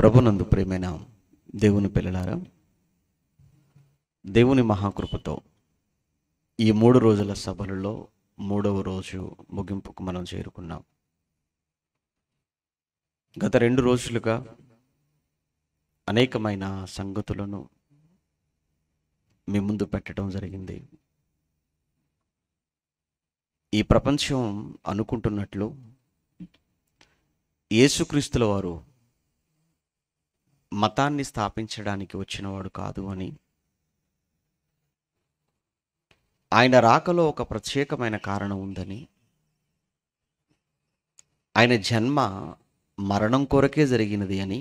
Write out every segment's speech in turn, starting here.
ప్రభునందు ప్రియమైన దేవుని పిల్లలారా, దేవుని మహాకృపతో ఈ 3 రోజుల సభలలో 3వ రోజు ముగింపుకు మనం చేరుకున్నాం. గత 2 రోజులుగా అనేకమైన సంగతులను మీ ముందు పెట్టడం జరిగింది. ఈ ప్రపంచం అనుకుంటున్నట్లు యేసుక్రీస్తుల వారు మతాన్ని స్థాపించడానికి వచ్చినవాడు కాదు అని, ఆయన రాకలో ఒక ప్రత్యేకమైన కారణం ఉందని, ఆయన జన్మ మరణం కొరకే జరిగినది అని,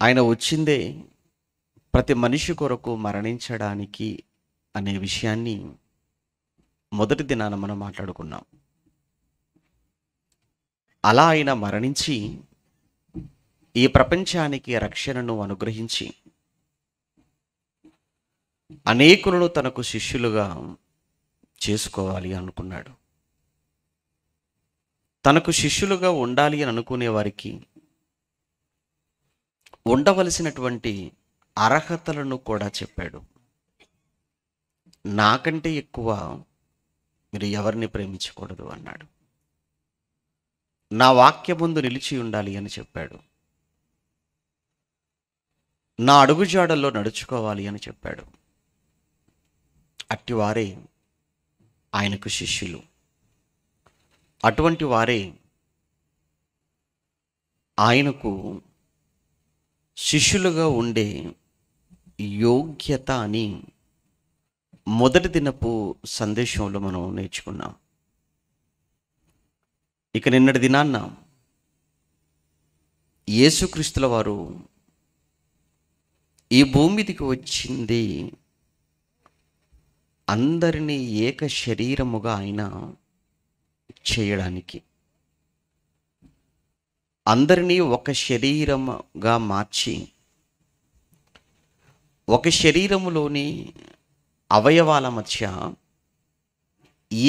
ఆయన వచ్చిందే ప్రతి మనిషి కొరకు మరణించడానికి అనే విషయాన్ని మొదటి దినాన మనం మాట్లాడుకున్నాం. అలా ఆయన మరణించి ఈ ప్రపంచానికి రక్షణను అనుగ్రహించి అనేకులను తనకు శిష్యులుగా చేసుకోవాలి అనుకున్నాడు. తనకు శిష్యులుగా ఉండాలి అని అనుకునే వారికి ఉండవలసినటువంటి అర్హతలను కూడా చెప్పాడు. నాకంటే ఎక్కువ మీరు ఎవరిని ప్రేమించకూడదు అన్నాడు. నా వాక్యముందు నిలిచి ఉండాలి అని చెప్పాడు. నా అడుగుజాడల్లో నడుచుకోవాలి అని చెప్పాడు. అట్టివారే ఆయనకు శిష్యులు. అటువంటి వారే ఆయనకు శిష్యులుగా ఉండే యోగ్యత అని మొదటి దినపు సందేశంలో మనం నేర్చుకున్నాం. ఇక నిన్నటి దినాన్న యేసుక్రీస్తుల వారు ఈ భూమి మీదకి వచ్చింది అందరినీ ఏక శరీరముగా ఆయన చేయడానికి, అందరినీ ఒక శరీరముగా మార్చి ఒక శరీరములోని అవయవాల మధ్య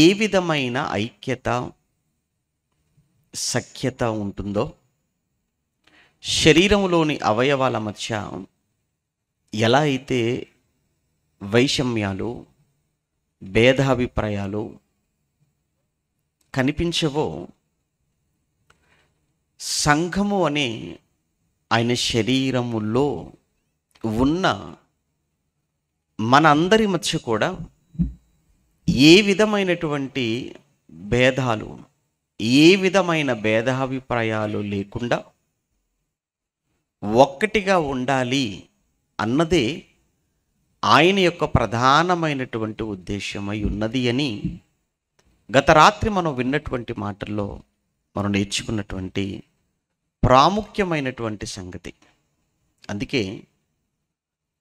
ఏ విధమైన ఐక్యత సఖ్యత ఉంటుందో, శరీరములోని అవయవాల మధ్య ఎలా అయితే వైషమ్యాలు భేదాభిప్రాయాలు కనిపించవో, సంఘము అనే ఆయన శరీరములో ఉన్న మనందరి మధ్య కూడా ఏ విధమైనటువంటి భేదాలు, ఏ విధమైన భేదాభిప్రాయాలు లేకుండా ఒక్కటిగా ఉండాలి అన్నదే ఆయన యొక్క ప్రధానమైనటువంటి ఉద్దేశమై ఉన్నది అని గత రాత్రి మనం విన్నటువంటి మాటల్లో మనం నేర్చుకున్నటువంటి ప్రాముఖ్యమైనటువంటి సంగతి. అందుకే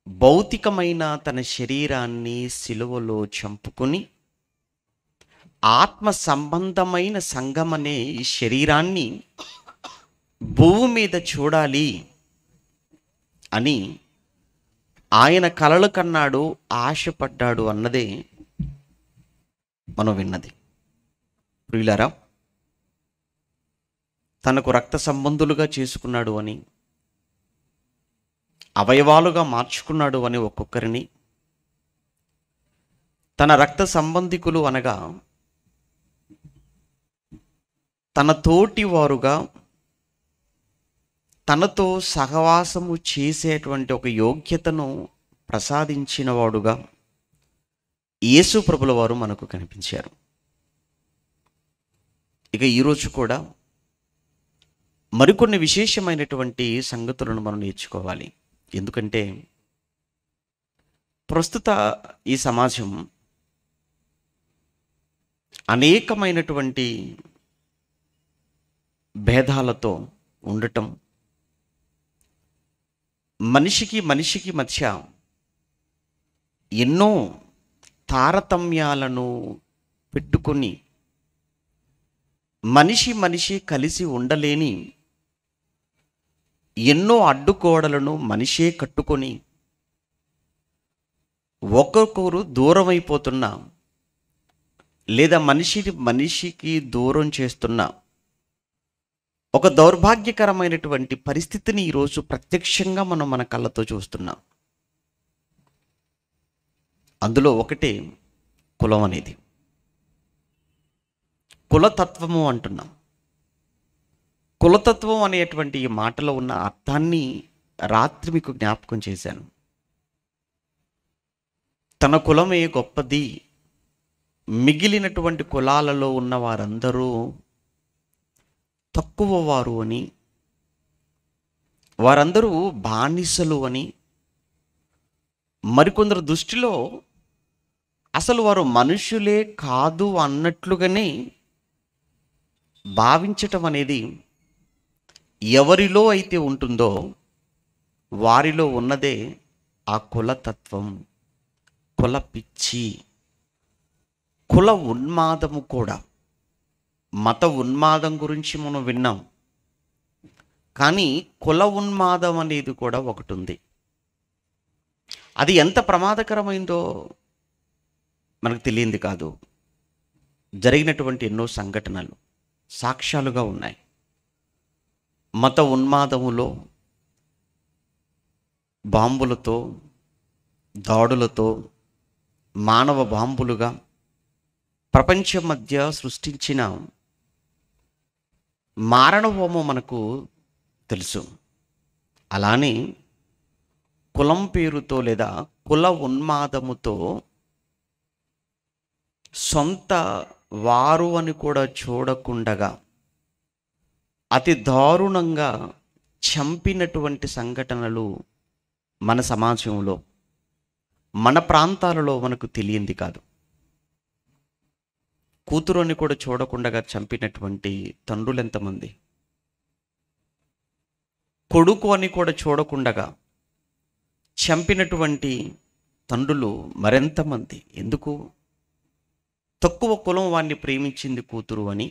భౌతికమైన తన శరీరాన్ని సిలువలో చంపుకొని ఆత్మ సంబంధమైన సంఘమనే ఈ శరీరాన్ని భూమి మీద చూడాలి అని ఆయన కలలు కన్నాడు, ఆశపడ్డాడు అన్నదే మనం విన్నది. ప్రియులారా, తనకు రక్త సంబంధులుగా చేసుకున్నాడు అని, అవయవాలుగా మార్చుకున్నాడు అని ఒక్కొక్కరిని, తన రక్త సంబంధికులు అనగా తన తోటి వారుగా తనతో సహవాసము చేసేటువంటి ఒక యోగ్యతను ప్రసాదించిన వాడుగా యేసు ప్రభుల వారు మనకు కనిపించారు. ఇక ఈరోజు కూడా మరికొన్ని విశేషమైనటువంటి సంగతులను మనం నేర్చుకోవాలి. ఎందుకంటే ప్రస్తుత ఈ సమాజం అనేకమైనటువంటి భేదాలతో ఉండటం, మనిషికి మనిషికి మధ్య ఎన్నో తారతమ్యాలను పెట్టుకొని మనిషి కలిసి ఉండలేని ఎన్నో అడ్డుగోడలను మనిషే కట్టుకొని ఒక్కొక్కరు దూరమైపోతున్నా లేదా మనిషికి దూరం చేస్తున్న ఒక దౌర్భాగ్యకరమైనటువంటి పరిస్థితిని ఈరోజు ప్రత్యక్షంగా మనం మన కళ్ళతో చూస్తున్నాం. అందులో ఒకటే కులం అనేది. కులతత్వము అంటున్నాం. కులతత్వం అనేటువంటి ఈ మాటలో ఉన్న అర్థాన్ని రాత్రి మీకు జ్ఞాపకం చేశాను. తన కులమే గొప్పది, మిగిలినటువంటి కులాలలో ఉన్న వారందరూ తక్కువ వారు అని, వారందరూ బానిసలు అని, మరికొందరు దృష్టిలో అసలు వారు మనుషులే కాదు అన్నట్లుగానే భావించటం అనేది ఎవరిలో అయితే ఉంటుందో వారిలో ఉన్నదే ఆ కులతత్వం, కుల పిచ్చి, కుల ఉన్మాదము కూడా. మత ఉన్మాదం గురించి మనం విన్నాం, కానీ కుల ఉన్మాదం అనేది కూడా ఒకటి ఉంది. అది ఎంత ప్రమాదకరమైందో మనకు తెలియంది కాదు. జరిగినటువంటి ఎన్నో సంఘటనలు సాక్ష్యాలుగా ఉన్నాయి. మత ఉన్మాదములో బాంబులతో, దాడులతో, మానవ బాంబులుగా ప్రపంచం మధ్య సృష్టించిన మారణహోమం మనకు తెలుసు. అలానే కులం పేరుతో లేదా కుల ఉన్మాదముతో సొంత వారు అని కూడా చూడకుండగా అతి దారుణంగా చంపినటువంటి సంఘటనలు మన సమాజంలో, మన ప్రాంతాలలో మనకు తెలియంది కాదు. కూతురుని కూడా చూడకుండా చంపినటువంటి తండ్రులు ఎంతమంది, కొడుకు అని కూడా చూడకుండా చంపినటువంటి తండ్రులు మరెంతమంది. ఎందుకు? తక్కువ కులం వాడిని ప్రేమించింది కూతురు అని.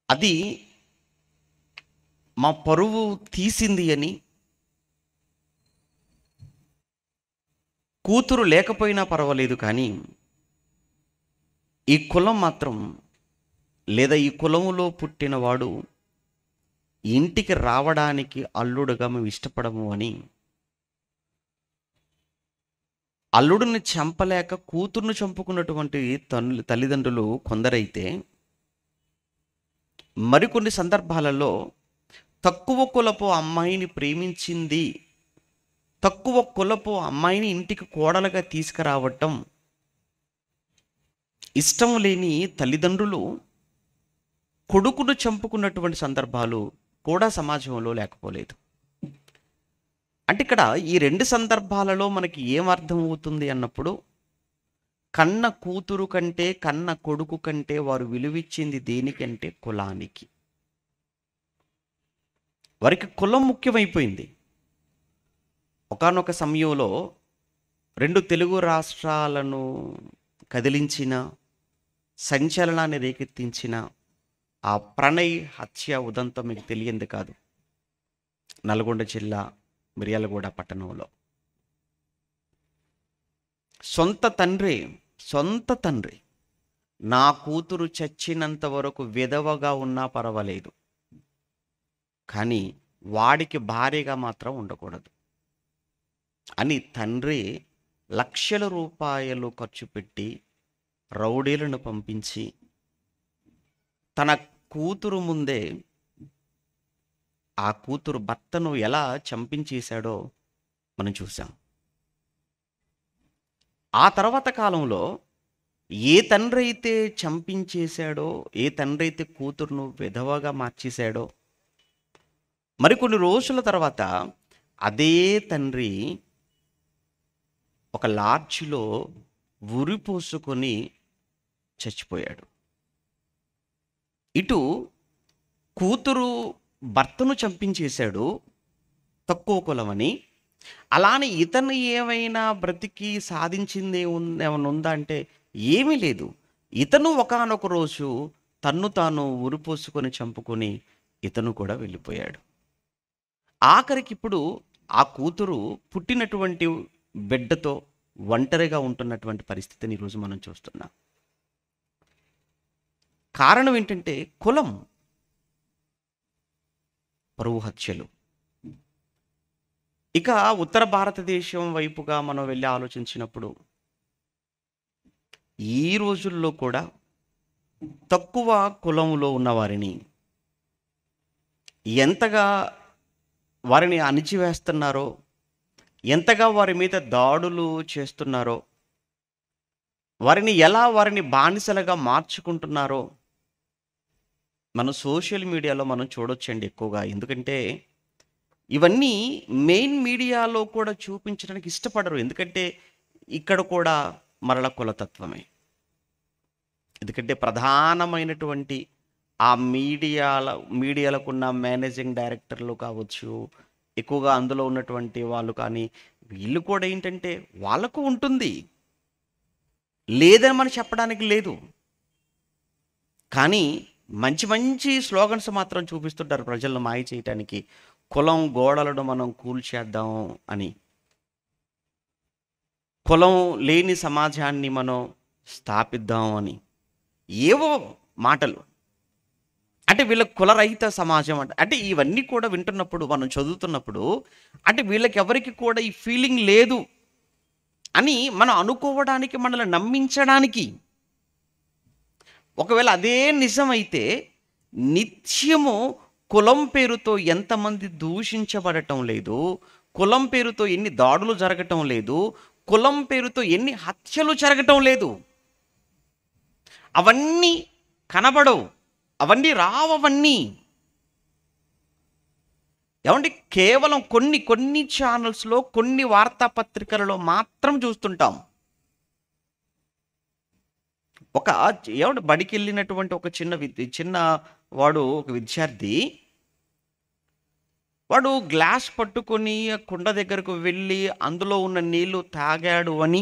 అది మా పరువు తీసింది అని. కూతురు లేకపోయినా పర్వాలేదు, కానీ ఈ కులం మాత్రం, లేదా ఈ కులములో పుట్టినవాడు ఇంటికి రావడానికి అల్లుడుగా మేము ఇష్టపడము అని అల్లుడిని చంపలేక కూతుర్ను చంపుకున్నటువంటి తల్లిదండ్రులు కొందరైతే, మరికొన్ని సందర్భాలలో తక్కువ కులపు అమ్మాయిని ప్రేమించింది, తక్కువ కులపు అమ్మాయిని ఇంటికి కోడలుగా తీసుకురావటం ఇష్టం లేని తల్లిదండ్రులు కొడుకును చంపుకున్నటువంటి సందర్భాలు కూడా సమాజంలో లేకపోలేదు. అంటే ఇక్కడ ఈ రెండు సందర్భాలలో మనకి ఏమర్థం అవుతుంది అన్నప్పుడు, కన్న కూతురు కంటే, కన్న కొడుకు కంటే వారు విలువిచ్చింది దేనికంటే కులానికి. వారికి కులం ముఖ్యమైపోయింది. ఒకానొక సమయంలో రెండు తెలుగు రాష్ట్రాలను కదిలించిన, సంచలనాన్ని రేకెత్తించిన ఆ ప్రణయ్ హత్య ఉదంతం మీకు తెలియంది కాదు. నల్గొండ జిల్లా మిర్యాలగూడ పట్టణంలో సొంత తండ్రి నా కూతురు చచ్చినంత వరకు విధవగా ఉన్నా పర్వాలేదు, కానీ వాడికి భార్యగా మాత్రం ఉండకూడదు అని తండ్రి లక్షల రూపాయలు ఖర్చు పెట్టి రౌడీలను పంపించి తన కూతురు ముందే ఆ కూతురు భర్తను ఎలా చంపించేశాడో మనం చూసాం. ఆ తర్వాత కాలంలో ఏ తండ్రి అయితే చంపించేశాడో, ఏ తండ్రి అయితే కూతురును విధవగా మార్చేశాడో, మరికొన్ని రోజుల తర్వాత అదే తండ్రి ఒక లాడ్జిలో ఉరిపోసుకొని చచ్చిపోయాడు. ఇటు కూతురు భర్తను చంపించేశాడు తక్కువ కులమని. అలానే ఇతను ఏమైనా బ్రతికి సాధించింది ఏమైనా ఉందా అంటే ఏమీ లేదు. ఇతను ఒకానొక రోజు తన్ను తాను ఉరిపోసుకొని చంపుకొని ఇతను కూడా వెళ్ళిపోయాడు. ఆఖరికి ఇప్పుడు ఆ కూతురు పుట్టినటువంటి బిడ్డతో ఒంటరిగా ఉంటున్నటువంటి పరిస్థితిని ఈరోజు మనం చూస్తున్నాం. కారణం ఏంటంటే కులం. పరువు హత్యలు. ఇక ఉత్తర భారతదేశం వైపుగా మనం వెళ్ళి ఆలోచించినప్పుడు ఈ రోజుల్లో కూడా తక్కువ కులంలో ఉన్న వారిని ఎంతగా వారిని అణిచివేస్తున్నారో, ఎంతగా వారి మీద దాడులు చేస్తున్నారో, వారిని బానిసలుగా మార్చుకుంటున్నారో మనం సోషల్ మీడియాలో మనం చూడొచ్చండి ఎక్కువగా. ఎందుకంటే ఇవన్నీ మెయిన్ మీడియాలో కూడా చూపించడానికి ఇష్టపడరు. ఎందుకంటే ఇక్కడ కూడా మరల కులతత్వమే. ఎందుకంటే ప్రధానమైనటువంటి ఆ మీడియాలకున్న మేనేజింగ్ డైరెక్టర్లు కావచ్చు, ఎక్కువగా అందులో ఉన్నటువంటి వాళ్ళు కానీ, వీళ్ళు కూడా ఏంటంటే వాళ్ళకు ఉంటుంది, లేదని మనం చెప్పడానికి లేదు. కానీ మంచి మంచి స్లోగన్స్ మాత్రం చూపిస్తుంటారు ప్రజలను మాయ చేయటానికి. కులం గోడలను మనం కూల్చేద్దాం అని, కులం లేని సమాజాన్ని మనం స్థాపిద్దాం అని ఏవో మాటలు. అంటే వీళ్ళ కులరహిత సమాజం అంటే ఇవన్నీ కూడా వింటున్నప్పుడు, మనం చదువుతున్నప్పుడు, అంటే వీళ్ళకి ఎవరికి కూడా ఈ ఫీలింగ్ లేదు అని మనం అనుకోవడానికి, మనల్ని నమ్మించడానికి. ఒకవేళ అదే నిజమైతే నిత్యము కులం పేరుతో ఎంతమంది దూషించబడటం లేదు, కులం పేరుతో ఎన్ని దాడులు జరగటం లేదు, కులం పేరుతో ఎన్ని హత్యలు జరగటం లేదు. అవన్నీ కనబడవు, అవన్నీ రావన్నీ. ఏమంటే కేవలం కొన్ని ఛానల్స్లో, కొన్ని వార్తాపత్రికలలో మాత్రం చూస్తుంటాం. ఏమంటే బడికి వెళ్ళినటువంటి ఒక చిన్న వాడు, ఒక విద్యార్థి, వాడు గ్లాస్ పట్టుకొని కుండ దగ్గరకు వెళ్ళి అందులో ఉన్న నీళ్లు తాగాడు అని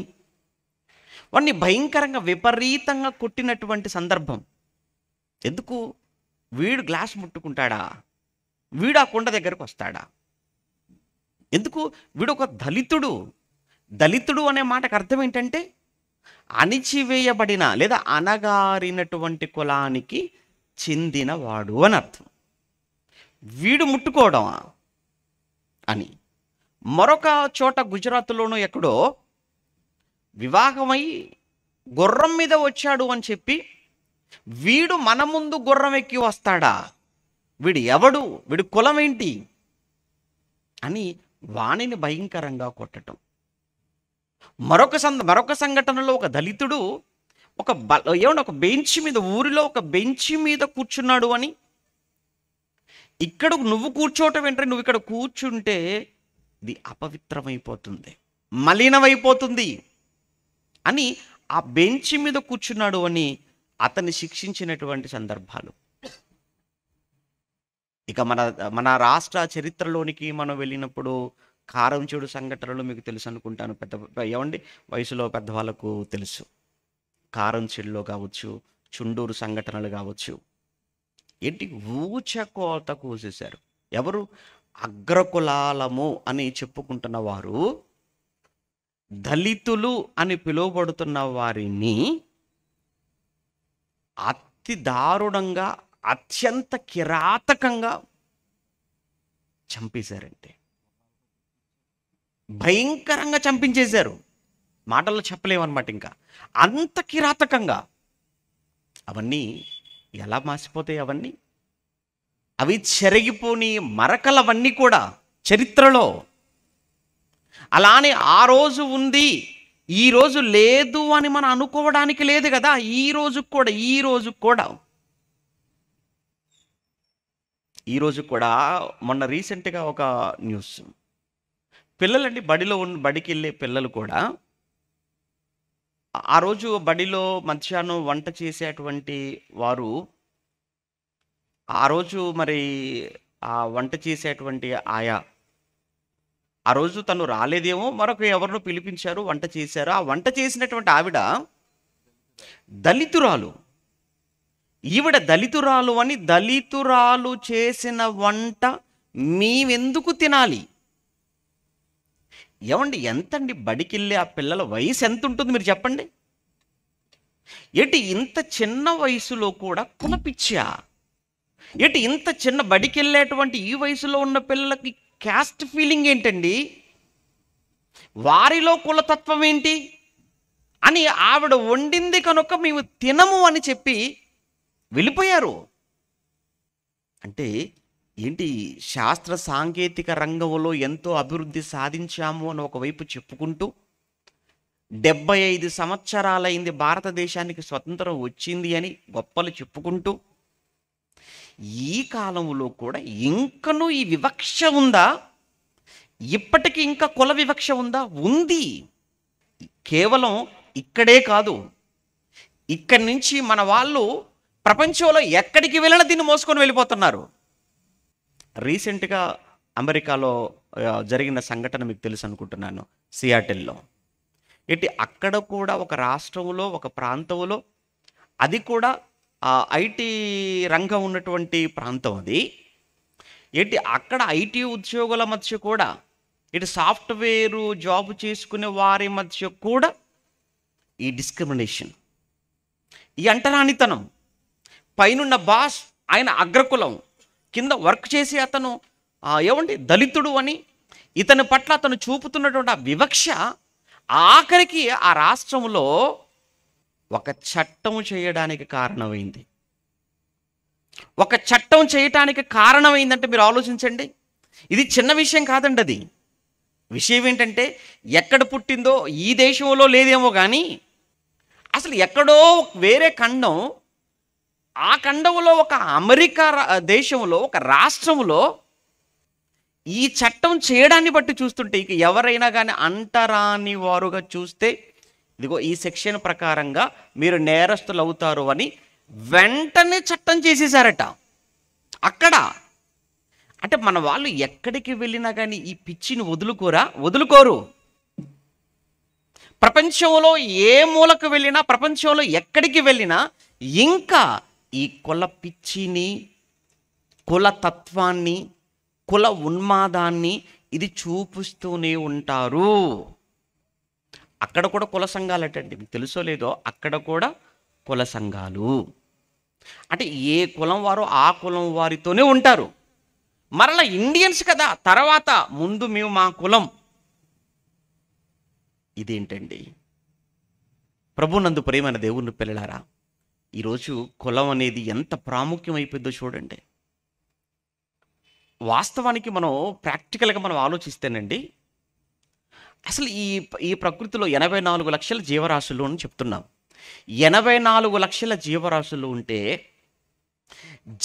వాడిని భయంకరంగా విపరీతంగా కొట్టినటువంటి సందర్భం. ఎందుకు? వీడు గ్లాస్ ముట్టుకుంటాడా? వీడు ఆ కుండ దగ్గరకు వస్తాడా? ఎందుకు? వీడు ఒక దళితుడు. దళితుడు అనే మాటకు అర్థం ఏంటంటే అణిచివేయబడిన లేదా అణగారినటువంటి కులానికి చెందినవాడు అని అర్థం. వీడు ముట్టుకోవడమా అని. మరొక చోట గుజరాత్లోనూ ఎక్కడో వివాహమై గుర్రం మీద వచ్చాడు అని చెప్పి, వీడు మన ముందు గుర్రం ఎక్కి వస్తాడా? వీడు ఎవడు? వీడి కులం ఏంటి అని వాణిని భయంకరంగా కొట్టడం. మరొక సంఘటనలో ఒక దళితుడు ఒక బెంచ్ మీద, ఊరిలో ఒక బెంచ్ మీద కూర్చున్నాడు అని, ఇక్కడ నువ్వు కూర్చోవటం ఏంటంటే, నువ్వు ఇక్కడ కూర్చుంటే ఇది అపవిత్రమైపోతుంది, మలినమైపోతుంది అని ఆ బెంచ్ మీద కూర్చున్నాడు అని అతన్ని శిక్షించినటువంటి సందర్భాలు. ఇక మన రాష్ట్ర చరిత్రలోనికి మనం వెళ్ళినప్పుడు కారం చెడు సంఘటనలు మీకు తెలుసు అనుకుంటాను. ఏమండి, వయసులో పెద్దవాళ్ళకు తెలుసు. కారం చెడులో కావచ్చు, చుండూరు సంఘటనలు కావచ్చు. ఏంటి? ఊచకోత కూసేశారు. ఎవరు? అగ్రకులాలము అని చెప్పుకుంటున్న వారు, దళితులు అని పిలువబడుతున్న వారిని అతి దారుణంగా, అత్యంత కిరాతకంగా చంపేశారంటే, భయంకరంగా చంపించేశారు. మాటల్లో చెప్పలేమన్నమాట. ఇంకా అంత కిరాతకంగా. అవన్నీ ఎలా మాసిపోతాయి? అవి చెరిగిపోని మరకలవన్నీ కూడా చరిత్రలో. అలానే ఆ రోజు ఉంది, ఈ రోజు లేదు అని మనం అనుకోవడానికి లేదు కదా. ఈ రోజు కూడా మొన్న రీసెంట్గా ఒక న్యూస్, పిల్లలండి బడికి వెళ్ళే పిల్లలు కూడా ఆ రోజు బడిలో మధ్యాహ్నం వంట చేసేటువంటి వారు, ఆ రోజు మరి ఆ వంట చేసేటువంటి ఆయా, ఆ రోజు తను రాలేదేమో, మరొక ఎవరినో పిలిపించారు, వంట చేశారు. ఆ వంట చేసినటువంటి ఆవిడ దళితురాలు. ఈవిడ దళితురాలు అని, దళితురాలు చేసిన వంట మేమెందుకు తినాలి? ఏమండి, ఎంతండి బడికెళ్ళి ఆ పిల్లల వయసు ఎంత ఉంటుంది మీరు చెప్పండి? ఏంటి ఇంత చిన్న వయసులో కూడా కులపిచ్చా? ఏంటి ఇంత చిన్న బడికెళ్ళేటువంటి ఈ వయసులో ఉన్న పిల్లలకి క్యాస్ట్ ఫీలింగ్ ఏంటండి? వారిలో కులతత్వం ఏంటి అని ఆవిడ వండింది కనుక మేము తినము అని చెప్పి వెళ్ళిపోయారు. అంటే ఏంటి, శాస్త్ర సాంకేతిక రంగంలో ఎంతో అభివృద్ధి సాధించాము అని ఒకవైపు చెప్పుకుంటూ 75 సంవత్సరాలైంది భారతదేశానికి స్వతంత్రం వచ్చింది అని గొప్పలు చెప్పుకుంటూ, ఈ కాలంలో కూడా ఇంకనూ ఈ వివక్ష ఉందా? ఇప్పటికీ ఇంకా కుల వివక్ష ఉందా? ఉంది. కేవలం ఇక్కడే కాదు, ఇక్కడి నుంచి మన వాళ్ళు ప్రపంచంలో ఎక్కడికి వెళ్ళినా దీన్ని మోసుకొని వెళ్ళిపోతున్నారు. రీసెంట్గా అమెరికాలో జరిగిన సంఘటన మీకు తెలుసు అనుకుంటున్నాను, సియాటిల్లో. ఏంటి, అక్కడ కూడా ఒక రాష్ట్రంలో ఒక ప్రాంతంలో, అది కూడా ఐటీ రంగం ఉన్నటువంటి ప్రాంతం అది. ఏంటి, అక్కడ ఐటీ ఉద్యోగుల మధ్య కూడా, ఇటు సాఫ్ట్వేరు జాబ్ చేసుకునే వారి మధ్య కూడా ఈ డిస్క్రిమినేషన్, ఈ అంటరానితనం. పైనున్న బాస్ ఆయన అగ్రకులం, కింద వర్క్ చేసి అతను దళితుడు అని ఇతని పట్ల అతను చూపుతున్నటువంటి ఆ వివక్ష ఆఖరికి ఆ రాష్ట్రంలో ఒక చట్టం చేయడానికి కారణమైంది. ఒక చట్టం చేయటానికి కారణమైందంటే మీరు ఆలోచించండి. ఇది చిన్న విషయం కాదండి. అది విషయం ఏంటంటే, ఎక్కడ పుట్టిందో ఈ దేశంలో లేదేమో కానీ అసలు ఎక్కడో వేరే ఖండం, ఆ ఖండంలో ఒక అమెరికా దేశంలో ఒక రాష్ట్రంలో ఈ చట్టం చేయడాన్ని బట్టి చూస్తుంటే, ఇక ఎవరైనా కానీ అంటరాని వారుగా చూస్తే, ఇదిగో ఈ సెక్షన్ ప్రకారంగా మీరు నేరస్తులు అవుతారు అని వెంటనే చట్టం చేసేసారట అక్కడ. అంటే మన వాళ్ళు ఎక్కడికి వెళ్ళినా కానీ ఈ పిచ్చిని వదులుకోరు. ప్రపంచంలో ఏ మూలకు వెళ్ళినా, ప్రపంచంలో ఎక్కడికి వెళ్ళినా ఇంకా ఈ కుల పిచ్చిని, కుల తత్వాన్ని, కుల ఉన్మాదాన్ని ఇది చూపిస్తూనే ఉంటారు. అక్కడ కూడా కుల సంఘాలు అటండి, మీకు తెలుసో లేదో, అక్కడ కూడా కుల సంఘాలు. అంటే ఏ కులం వారో ఆ కులం వారితోనే ఉంటారు. మరలా ఇండియన్స్ కదా, తర్వాత ముందు మేము మా కులం. ఇదేంటండి? ప్రభునందు ప్రియమైన దేవుని పిల్లలారా, ఈరోజు కులం అనేది ఎంత ప్రాముఖ్యమైపోయిందో చూడండి. వాస్తవానికి మనం ప్రాక్టికల్గా మనం ఆలోచిస్తేనండి, అసలు ఈ ప్రకృతిలో 84 లక్షల జీవరాశులు అని చెప్తున్నాం. 84 లక్షల జీవరాశులు ఉంటే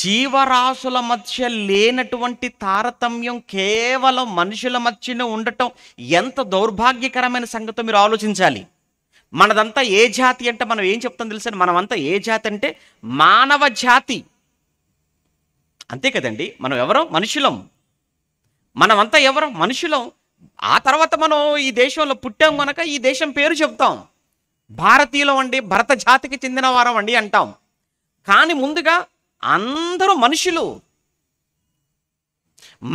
జీవరాశుల మధ్య లేనటువంటి తారతమ్యం కేవలం మనుషుల మధ్యనే ఉండటం ఎంత దౌర్భాగ్యకరమైన సంగతో మీరు ఆలోచించాలి. మనదంతా ఏ జాతి అంటే మనం ఏం చెప్తాం తెలుసా? మనమంతా ఏ జాతి అంటే మానవ జాతి, అంతే కదండి. మనం ఎవరం? మనుషులం. మనమంతా ఎవరం? మనుషులం. ఆ తర్వాత మనం ఈ దేశంలో పుట్టాం కనుక ఈ దేశం పేరు చెప్తాం, భారతీయులం అండి, భరత జాతికి చెందిన వారం అండి అంటాం. కానీ ముందుగా అందరూ మనుషులు,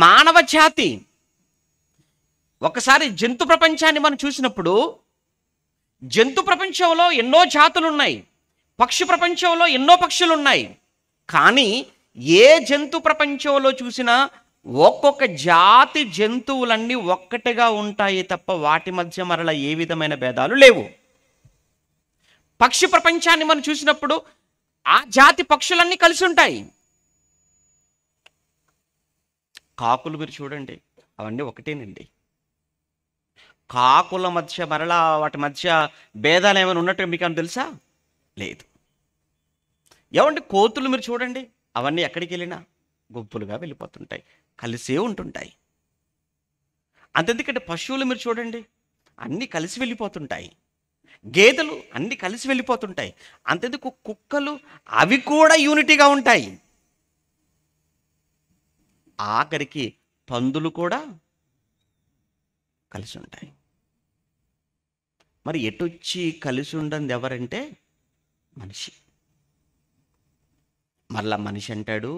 మానవ జాతి. ఒకసారి జంతు ప్రపంచాన్ని మనం చూసినప్పుడు, జంతు ప్రపంచంలో ఎన్నో జాతులు ఉన్నాయి, పక్షి ప్రపంచంలో ఎన్నో పక్షులు ఉన్నాయి. కానీ ఏ జంతు ప్రపంచంలో చూసినా ఒక్కొక్క జాతి జంతువులన్నీ ఒక్కటిగా ఉంటాయి తప్ప వాటి మధ్య మరలా ఏ విధమైన భేదాలు లేవు. పక్షి ప్రపంచాన్ని మనం చూసినప్పుడు ఆ జాతి పక్షులన్నీ కలిసి ఉంటాయి. కాకులు మీరు చూడండి, అవన్నీ ఒకటేనండి. కాకుల మధ్య మరలా వాటి మధ్య భేదాలు ఏమైనా ఉన్నట్టు మీకు అని తెలుసా? లేదు. ఏమండి, కోతులు మీరు చూడండి, అవన్నీ ఎక్కడికి వెళ్ళినా గుంపులుగా వెళ్ళిపోతుంటాయి, కలిసే ఉంటుంటాయి. అంతెందుకంటే పశువులు మీరు చూడండి, అన్నీ కలిసి వెళ్ళిపోతుంటాయి. గేదెలు అన్నీ కలిసి వెళ్ళిపోతుంటాయి. అంతెందుకు కుక్కలు, అవి కూడా యూనిటీగా ఉంటాయి. ఆఖరికి పందులు కూడా కలిసి ఉంటాయి. మరి ఎటొచ్చి కలిసి ఉండదు ఎవరంటే మనిషి. మరలా మనిషి అంటాడు,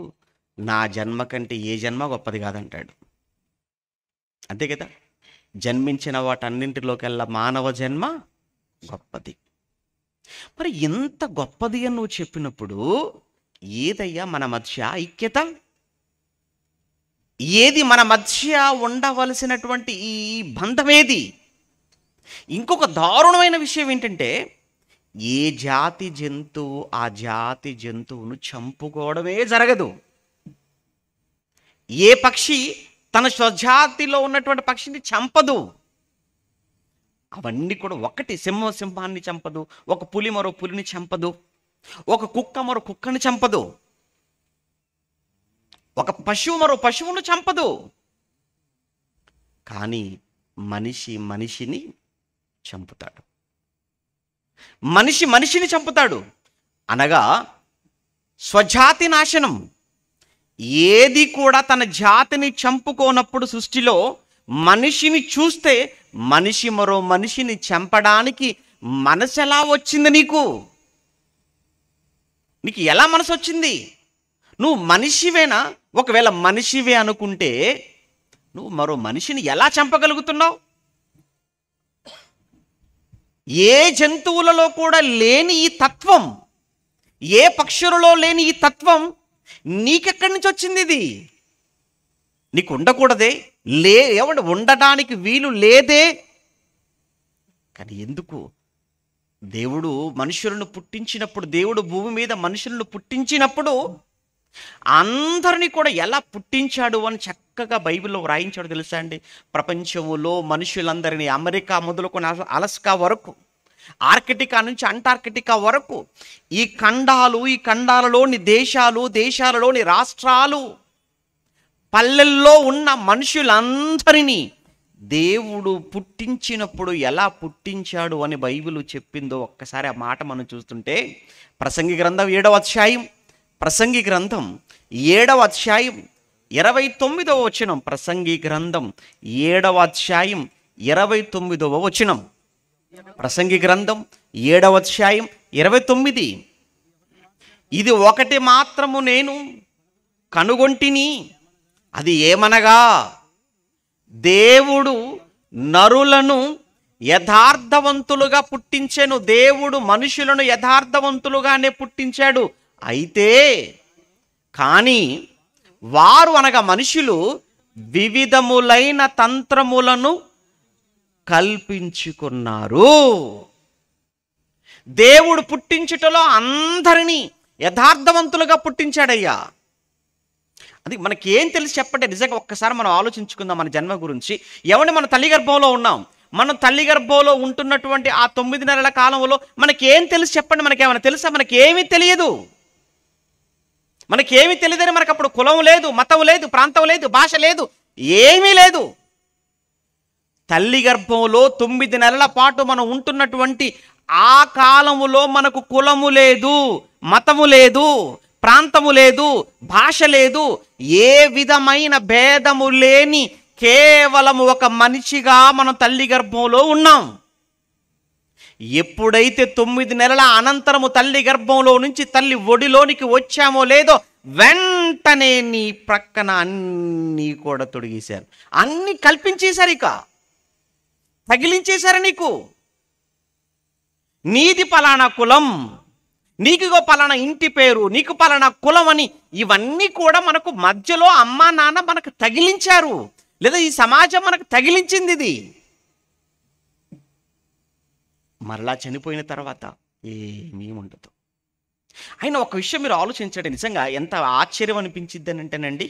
నా జన్మ కంటే ఏ జన్మ గొప్పది కాదంటాడు. అంతే కదా, జన్మించిన వాటన్నింటిలోకెల్లా మానవ జన్మ గొప్పది. మరి ఎంత గొప్పది అని నువ్వు చెప్పినప్పుడు ఏదయ్యా మన మధ్య ఐక్యత? ఏది మన మధ్య ఉండవలసినటువంటి ఈ బంధం ఏది? ఇంకొక దారుణమైన విషయం ఏంటంటే, ఏ జాతి జంతువు ఆ జాతి జంతువును చంపుకోవడమే జరగదు. ఏ పక్షి తన స్వజాతిలో ఉన్నటువంటి పక్షిని చంపదు. అవన్నీ కూడా ఒకటి. సింహం సింహాన్ని చంపదు, ఒక పులి మరో పులిని చంపదు, ఒక కుక్క మరో కుక్కని చంపదు, ఒక పశువు మరో పశువును చంపదు. కానీ మనిషి మనిషిని చంపుతాడు. మనిషి మనిషిని చంపుతాడు అనగా స్వజాతి నాశనం. ఏది కూడా తన జాతిని చంపుకోనప్పుడు సృష్టిలో మనిషిని చూస్తే మనిషి మరో మనిషిని చంపడానికి మనసు ఎలా వచ్చింది నీకు? నీకు ఎలా మనసు వచ్చింది? నువ్వు మనిషివేనా? ఒకవేళ మనిషివే అనుకుంటే నువ్వు మరో మనిషిని ఎలా చంపగలుగుతున్నావు? ఏ జంతువులలో కూడా లేని ఈ తత్వం, ఏ పక్షులలో లేని ఈ తత్వం నీకెక్కడి నుంచి వచ్చింది? ఇది నీకు ఉండకూడదే, ఏమంటే ఉండడానికి వీలు లేదే. కానీ ఎందుకు? దేవుడు మనుషులను పుట్టించినప్పుడు, దేవుడు భూమి మీద మనుషులను పుట్టించినప్పుడు అందరినీ కూడా ఎలా పుట్టించాడు అని చక్కగా బైబిల్లో వ్రాయించాడు తెలుసా అండి? ప్రపంచంలో మనుషులందరినీ అమెరికా మొదలుకొని అలస్కా వరకు, ఆర్కిటికా నుంచి అంటార్కిటికా వరకు, ఈ ఖండాలలోని దేశాలలోని రాష్ట్రాలు, పల్లెల్లో ఉన్న మనుషులందరినీ దేవుడు పుట్టించినప్పుడు ఎలా పుట్టించాడు అని బైబిల్ చెప్పిందో ఒక్కసారి ఆ మాట మనం చూస్తుంటే, ప్రసంగి గ్రంథం 7వ అధ్యాయం 29వ వచనం. ప్రసంగి గ్రంథం 7వ అధ్యాయం 29వ వచనం. ప్రసంగి గ్రంథం 7వ అధ్యాయం 29. ఇది ఒకటి మాత్రము నేను కనుగొంటిని, అది ఏమనగా దేవుడు నరులను యథార్థవంతులుగా పుట్టించెను. దేవుడు మనుషులను యథార్థవంతులుగానే పుట్టించాడు. అయితే కానీ వారు అనగా మనుషులు వివిధములైన తంత్రములను కల్పించుకున్నారు. దేవుడు పుట్టించుటలో అందరినీ యథార్థవంతులుగా పుట్టించాడయ్యా. అది మనకేం తెలిసి చెప్పండి? నిజంగా ఒక్కసారి మనం ఆలోచించుకుందాం మన జన్మ గురించి. ఏమంటే మన తల్లి గర్భంలో ఉన్నాం. మనం తల్లి గర్భంలో ఉంటున్నటువంటి ఆ 9 నెలల కాలంలో మనకేం తెలిసి చెప్పండి? మనకేమైనా తెలుసా? మనకేమీ తెలియదు. మనకేమీ తెలియదని మనకు అప్పుడు కులం లేదు, మతం లేదు, ప్రాంతం లేదు, భాష లేదు, ఏమీ లేదు. తల్లి గర్భంలో 9 నెలల పాటు మనం ఉంటున్నటువంటి ఆ కాలములో మనకు కులము లేదు, మతము లేదు, ప్రాంతము లేదు, భాష లేదు, ఏ విధమైన భేదము లేని కేవలము ఒక మనిషిగా మనం తల్లి గర్భంలో ఉన్నాం. ఎప్పుడైతే 9 నెలల అనంతరము తల్లి గర్భంలో నుంచి తల్లి ఒడిలోనికి వచ్చామో లేదో వెంటనే నీ ప్రక్కన అన్నీ కూడా తొడిగేశారు, అన్నీ కల్పించేశారు, ఇక తగిలించేశారు. నీది పలానా కులం, నీకుగో పలానా ఇంటి పేరు, నీకు పలానా కులం అని ఇవన్నీ కూడా మనకు మధ్యలో అమ్మా నాన్న మనకు తగిలించారు, లేదా ఈ సమాజం మనకు తగిలించింది. ఇది మరలా చనిపోయిన తర్వాత ఏమీ ఉండదు. అయినా ఒక విషయం మీరు ఆలోచించండి, నిజంగా ఎంత ఆశ్చర్యం అనిపించిద్ది అని అంటేనండి,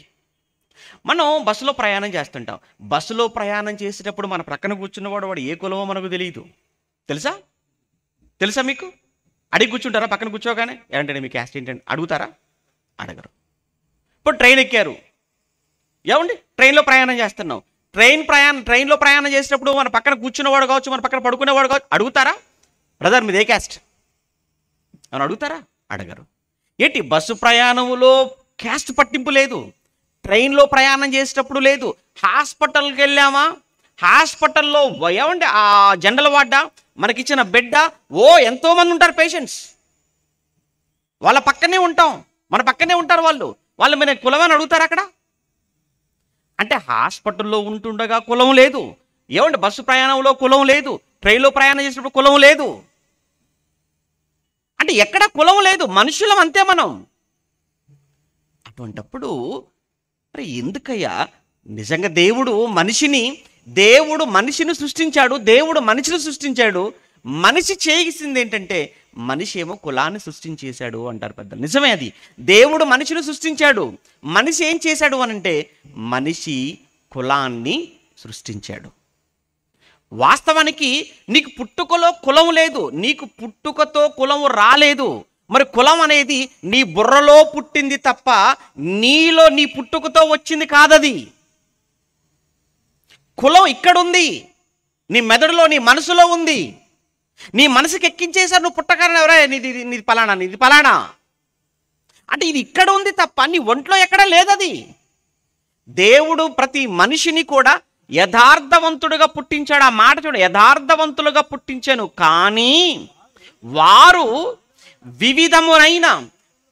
మనం బస్సులో ప్రయాణం చేస్తుంటాం. బస్సులో ప్రయాణం చేసేటప్పుడు మన ప్రక్కన కూర్చున్నవాడు వాడు ఏ కులమో మనకు తెలియదు. తెలుసా మీకు? అడిగి కూర్చుంటారా? పక్కన కూర్చోగానే ఏంటంటే మీ క్యాస్ట్ ఏంటంటే అడుగుతారా? అడగరు. ఇప్పుడు ట్రైన్ ఎక్కారు, ఏమండి ట్రైన్లో ప్రయాణం చేస్తున్నాం. ట్రైన్లో ప్రయాణం చేసేటప్పుడు మన పక్కన కూర్చున్నవాడు కావచ్చు, మన పక్కన పడుకునేవాడు కావచ్చు, అడుగుతారా? బ్రదర్ మీదే క్యాస్ట్ అని అడుగుతారా? అడగరు. ఏంటి బస్సు ప్రయాణంలో క్యాస్ట్ పట్టింపు లేదు, ట్రైన్లో ప్రయాణం చేసేటప్పుడు లేదు. హాస్పిటల్కి వెళ్ళామా, హాస్పిటల్లో ఏమండి ఆ జనరల్ వార్డా, మనకిచ్చిన బెడ్, ఎంతోమంది ఉంటారు పేషెంట్స్, వాళ్ళ పక్కనే ఉంటాం, మన పక్కనే ఉంటారు వాళ్ళు మన కులమని అడుగుతారు అక్కడ? అంటే హాస్పిటల్లో ఉంటుండగా కులం లేదు, ఏమండి బస్సు ప్రయాణంలో కులం లేదు, ట్రైన్లో ప్రయాణం చేసినప్పుడు కులం లేదు. అంటే ఎక్కడ కులం లేదు, మనుషులం అంతే మనం. అటువంటప్పుడు మరి ఎందుకయ్యా నిజంగా దేవుడు మనిషిని సృష్టించాడు, దేవుడు మనిషిని సృష్టించాడు. మనిషి చేసింది ఏంటంటే మనిషి ఏమో కులాన్ని సృష్టించేశాడు అంటారు పెద్దలు. నిజమే, అది దేవుడు మనిషిని సృష్టించాడు. మనిషి ఏం చేశాడు అనంటే మనిషి కులాన్ని సృష్టించాడు. వాస్తవానికి నీకు పుట్టుకలో కులం లేదు, నీకు పుట్టుకతో కులం రాలేదు. మరి కులం అనేది నీ బుర్రలో పుట్టింది తప్ప నీలో నీ పుట్టుకతో వచ్చింది కాదది. కులం ఇక్కడుంది, నీ మెదడులో నీ మనసులో ఉంది. నీ మనసుకి ఎక్కించేశారు, నువ్వు పుట్టగానే ఎవరా నీది పలానా అంటే ఇది ఇక్కడ ఉంది తప్ప నీ ఒంట్లో ఎక్కడా లేదది. దేవుడు ప్రతి మనిషిని కూడా యథార్థవంతుడుగా పుట్టించాడు. ఆ మాట చూడ, యథార్థవంతులుగా పుట్టించాను. కానీ వారు వివిధములైన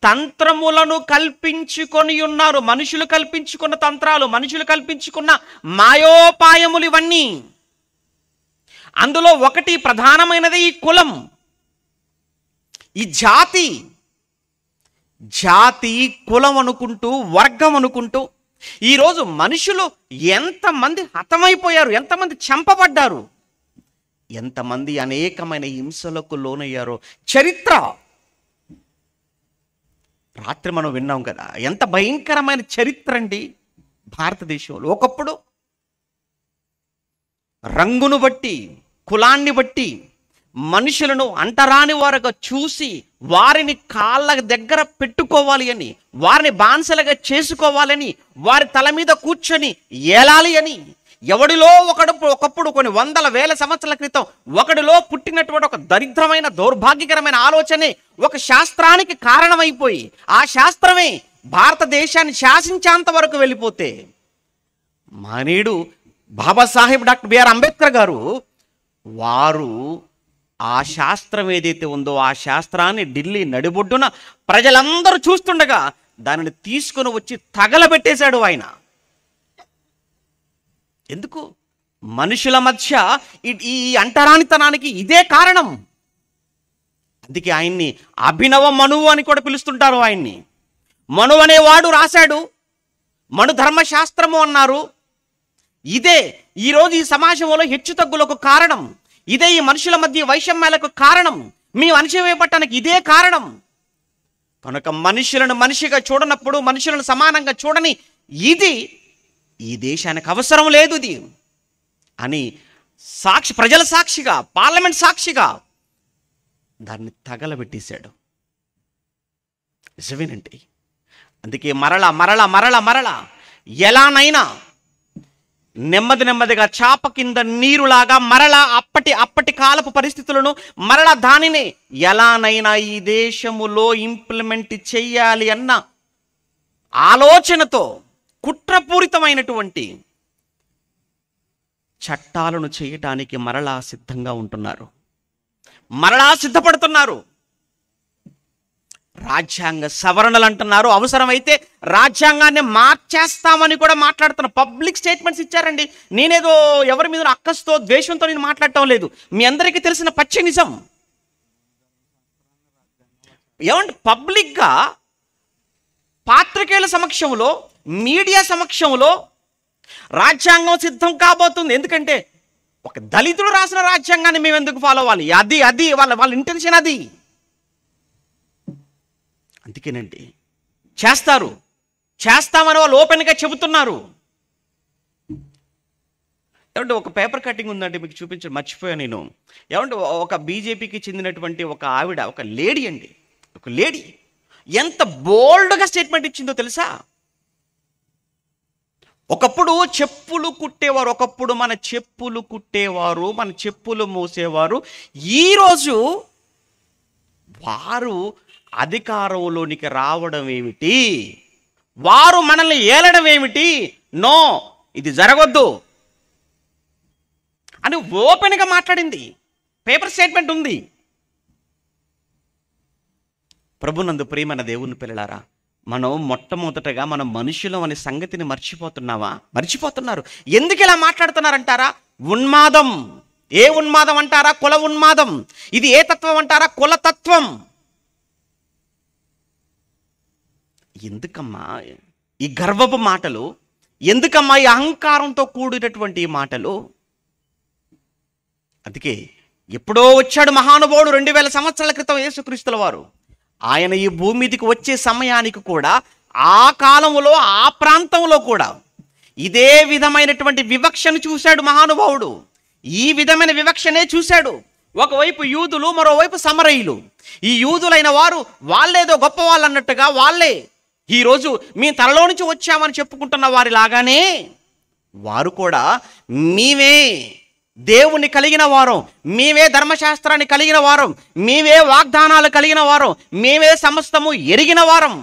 తంత్రములను కల్పించుకొని ఉన్నారు. మనుషులు కల్పించుకున్న తంత్రాలు, మనుషులు కల్పించుకున్న మాయోపాయములు ఇవన్నీ. అందులో ఒకటి ప్రధానమైనది ఈ కులం, ఈ జాతి కులం అనుకుంటూ, వర్గం అనుకుంటూ ఈరోజు మనుషులు ఎంతమంది హతమైపోయారు, ఎంతమంది చంపబడ్డారు, ఎంతమంది అనేకమైన హింసలకు లోనయ్యారో చరిత్ర రాత్రి మనం విన్నాం కదా. ఎంత భయంకరమైన చరిత్ర అండి భారతదేశంలో. ఒకప్పుడు రంగును బట్టి, కులాన్ని బట్టి మనుషులను అంటరాని వారుగా చూసి వారిని కాళ్ళ దగ్గర పెట్టుకోవాలి అని, వారిని బానిసలుగా చేసుకోవాలని, వారి తల మీద కూర్చొని ఏలాలి అని, ఎవడిలో ఒకప్పుడు కొన్ని వందల వేల సంవత్సరాల క్రితం ఒకడిలో పుట్టినటువంటి ఒక దరిద్రమైన దౌర్భాగ్యకరమైన ఆలోచనే ఒక శాస్త్రానికి కారణమైపోయి ఆ శాస్త్రమే భారతదేశాన్ని శాసించేంత వరకు వెళ్ళిపోతే మహనీయుడు బాబాసాహెబ్ డాక్టర్ బిఆర్ అంబేద్కర్ గారు వారు ఆ శాస్త్రం ఏదైతే ఉందో ఆ శాస్త్రాన్ని ఢిల్లీ నడిబొడ్డున ప్రజలందరూ చూస్తుండగా దానిని తీసుకొని వచ్చి తగలబెట్టేశాడు ఆయన. ఎందుకు? మనుషుల మధ్య ఈ అంటరానితనానికి ఇదే కారణం. అందుకే ఆయన్ని అభినవ మనువు అని కూడా పిలుస్తుంటారు. ఆయన్ని మనువు అనేవాడు రాశాడు, మను ధర్మశాస్త్రము అన్నారు. ఇదే ఈరోజు ఈ సమాజంలో హెచ్చుతగ్గులకు కారణం, ఇదే ఈ మనుషుల మధ్య వైషమ్యాలకు కారణం, మేము అణచివేయబట్టడానికి ఇదే కారణం. కనుక మనుషులను మనిషిగా చూడనప్పుడు, మనుషులను సమానంగా చూడని ఇది ఈ దేశానికి అవసరం లేదు ఇది అని ప్రజల సాక్షిగా, పార్లమెంట్ సాక్షిగా దాన్ని తగలబెట్టేశాడు. నిజమేనండి. అందుకే మరల ఎలానైనా నెమ్మదిగా చాప కింద నీరులాగా మరలా అప్పటి కాలపు పరిస్థితులను మరలా దానిని ఎలానైనా ఈ దేశములో ఇంప్లిమెంట్ చెయ్యాలి అన్న ఆలోచనతో కుట్రపూరితమైనటువంటి చట్టాలను చేయటానికి మరలా సిద్ధంగా ఉంటున్నారు, మరలా సిద్ధపడుతున్నారు. రాజ్యాంగ సవరణలు అంటున్నారు, అవసరమైతే రాజ్యాంగాన్ని మార్చేస్తామని కూడా మాట్లాడుతున్న పబ్లిక్ స్టేట్మెంట్స్ ఇచ్చారండి. నేనేదో ఎవరి మీద అక్కస్తో ద్వేషంతో నేను మాట్లాడటం లేదు, మీ అందరికీ తెలిసిన పచ్చి నిజం. ఏమంటే పబ్లిక్గా పాత్రికేయుల సమక్షంలో, మీడియా సమక్షంలో రాజ్యాంగం సిద్ధం కాబోతుంది. ఎందుకంటే ఒక దళితుడు రాసిన రాజ్యాంగాన్ని మేము ఎందుకు ఫాలో అవ్వాలి? అది వాళ్ళ ఇంటెన్షన్ అది. అందుకేనండి చేస్తామని వాళ్ళు ఓపెన్గా చెబుతున్నారు. ఏమంటే ఒక పేపర్ కటింగ్ ఉందంటే మీకు చూపించడం మర్చిపోయాను నేను. ఏమంటే ఒక బీజేపీకి చెందినటువంటి ఒక ఆవిడ, ఒక లేడీ అండి, ఒక లేడీ ఎంత బోల్డ్గా స్టేట్మెంట్ ఇచ్చిందో తెలుసా? ఒకప్పుడు చెప్పులు కుట్టేవారు, ఒకప్పుడు మన చెప్పులు కుట్టేవారు, మన చెప్పులు మోసేవారు. ఈరోజు వారు అధికారంలోనికి రావడం ఏమిటి, వారు మనల్ని ఏలడం ఏమిటి, నో ఇది జరగొద్దు అని ఓపెన్గా మాట్లాడింది. పేపర్ స్టేట్మెంట్ ఉంది. ప్రభునందు ప్రియమైన దేవుని పిల్లలారా, మనం మొట్టమొదటగా మనం మనుషులం అనే సంగతిని మర్చిపోతున్నారు. ఎందుకు ఇలా మాట్లాడుతున్నారంటారా? ఉన్మాదం. ఏ ఉన్మాదం అంటారా? కుల ఉన్మాదం. ఇది ఏ తత్వం అంటారా? కులతత్వం. ఎందుకమ్మా ఈ గర్వపు మాటలు, ఎందుకమ్మా ఈ అహంకారంతో కూడినటువంటి ఈ మాటలు? అందుకే ఎప్పుడో వచ్చాడు మహానుభావుడు 2000 సంవత్సరాల క్రితం యేసుక్రీస్తుల వారు. ఆయన ఈ భూమి మీదకి వచ్చే సమయానికి కూడా ఆ కాలంలో ఆ ప్రాంతంలో కూడా ఇదే విధమైనటువంటి వివక్షను చూశాడు మహానుభావుడు. ఈ విధమైన వివక్షనే చూశాడు. ఒకవైపు యూదులు, మరోవైపు సమరయులు. ఈ యూదులైన వారు వాళ్ళేదో గొప్ప వాళ్ళు అన్నట్టుగా వాళ్ళే ఈరోజు మీ తనలో నుంచి వచ్చామని చెప్పుకుంటున్న వారి లాగానే వారు కూడా మేమే దేవుని కలిగిన వారం, మేమే ధర్మశాస్త్రాన్ని కలిగిన వారం, మేమే వాగ్దానాలు కలిగిన వారం, మేమే సమస్తము ఎరిగిన వారం.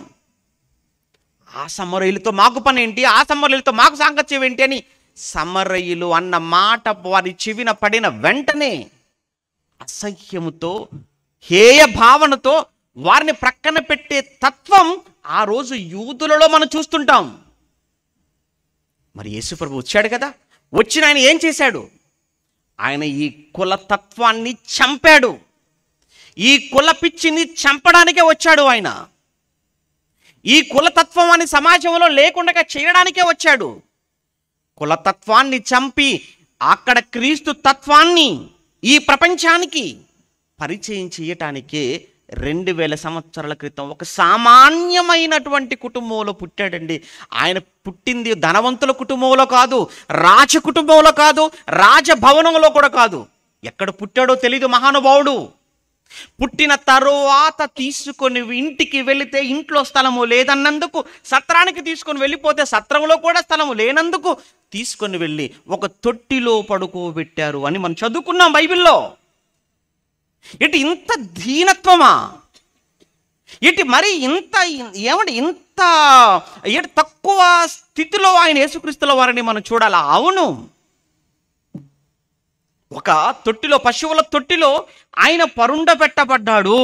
ఆ సమరయులతో మాకు పని ఏంటి, ఆ సమరయులతో మాకు సాంగత్యం ఏంటి అని సమరయులు అన్న మాట వారి చెవిన పడిన వెంటనే అసహ్యముతో, హేయ భావనతో వారిని ప్రక్కన పెట్టే తత్వం ఆ రోజు యూదులలో మనం చూస్తుంటాం. మరి యేసుప్రభు వచ్చాడు కదా, వచ్చిన ఆయన ఏం చేశాడు? ఆయన ఈ కులతత్వాన్ని చంపాడు. ఈ కుల పిచ్చిని చంపడానికే వచ్చాడు ఆయన. ఈ కులతత్వాన్ని సమాజంలో లేకుండా చేయడానికే వచ్చాడు. కులతత్వాన్ని చంపి అక్కడ క్రీస్తు తత్వాన్ని ఈ ప్రపంచానికి పరిచయం చేయటానికే 2000 సంవత్సరాల క్రితం ఒక సామాన్యమైనటువంటి కుటుంబంలో పుట్టాడండి. ఆయన పుట్టింది ధనవంతుల కుటుంబంలో కాదు, రాజ కుటుంబంలో కాదు, రాజభవనంలో కూడా కాదు. ఎక్కడ పుట్టాడో తెలీదు మహానుభావుడు. పుట్టిన తరువాత తీసుకొని ఇంటికి వెళితే ఇంట్లో స్థలము లేదన్నందుకు, సత్రానికి తీసుకొని వెళ్ళిపోతే సత్రంలో కూడా స్థలము లేనందుకు తీసుకొని వెళ్ళి ఒక తొట్టిలో పడుకోబెట్టారు అని మనం చదువుకున్నాం బైబిల్లో. ఇటు ఇంత దీనత్వమా? ఇటు మరి ఇంత ఏమంటే ఇంత ఇటు తక్కువ స్థితిలో ఆయన యేసుక్రీస్తుల వారిని మనం చూడాలా? అవును, ఒక తొట్టిలో, పశువుల తొట్టిలో ఆయన పరుండ పెట్టబడ్డాడు.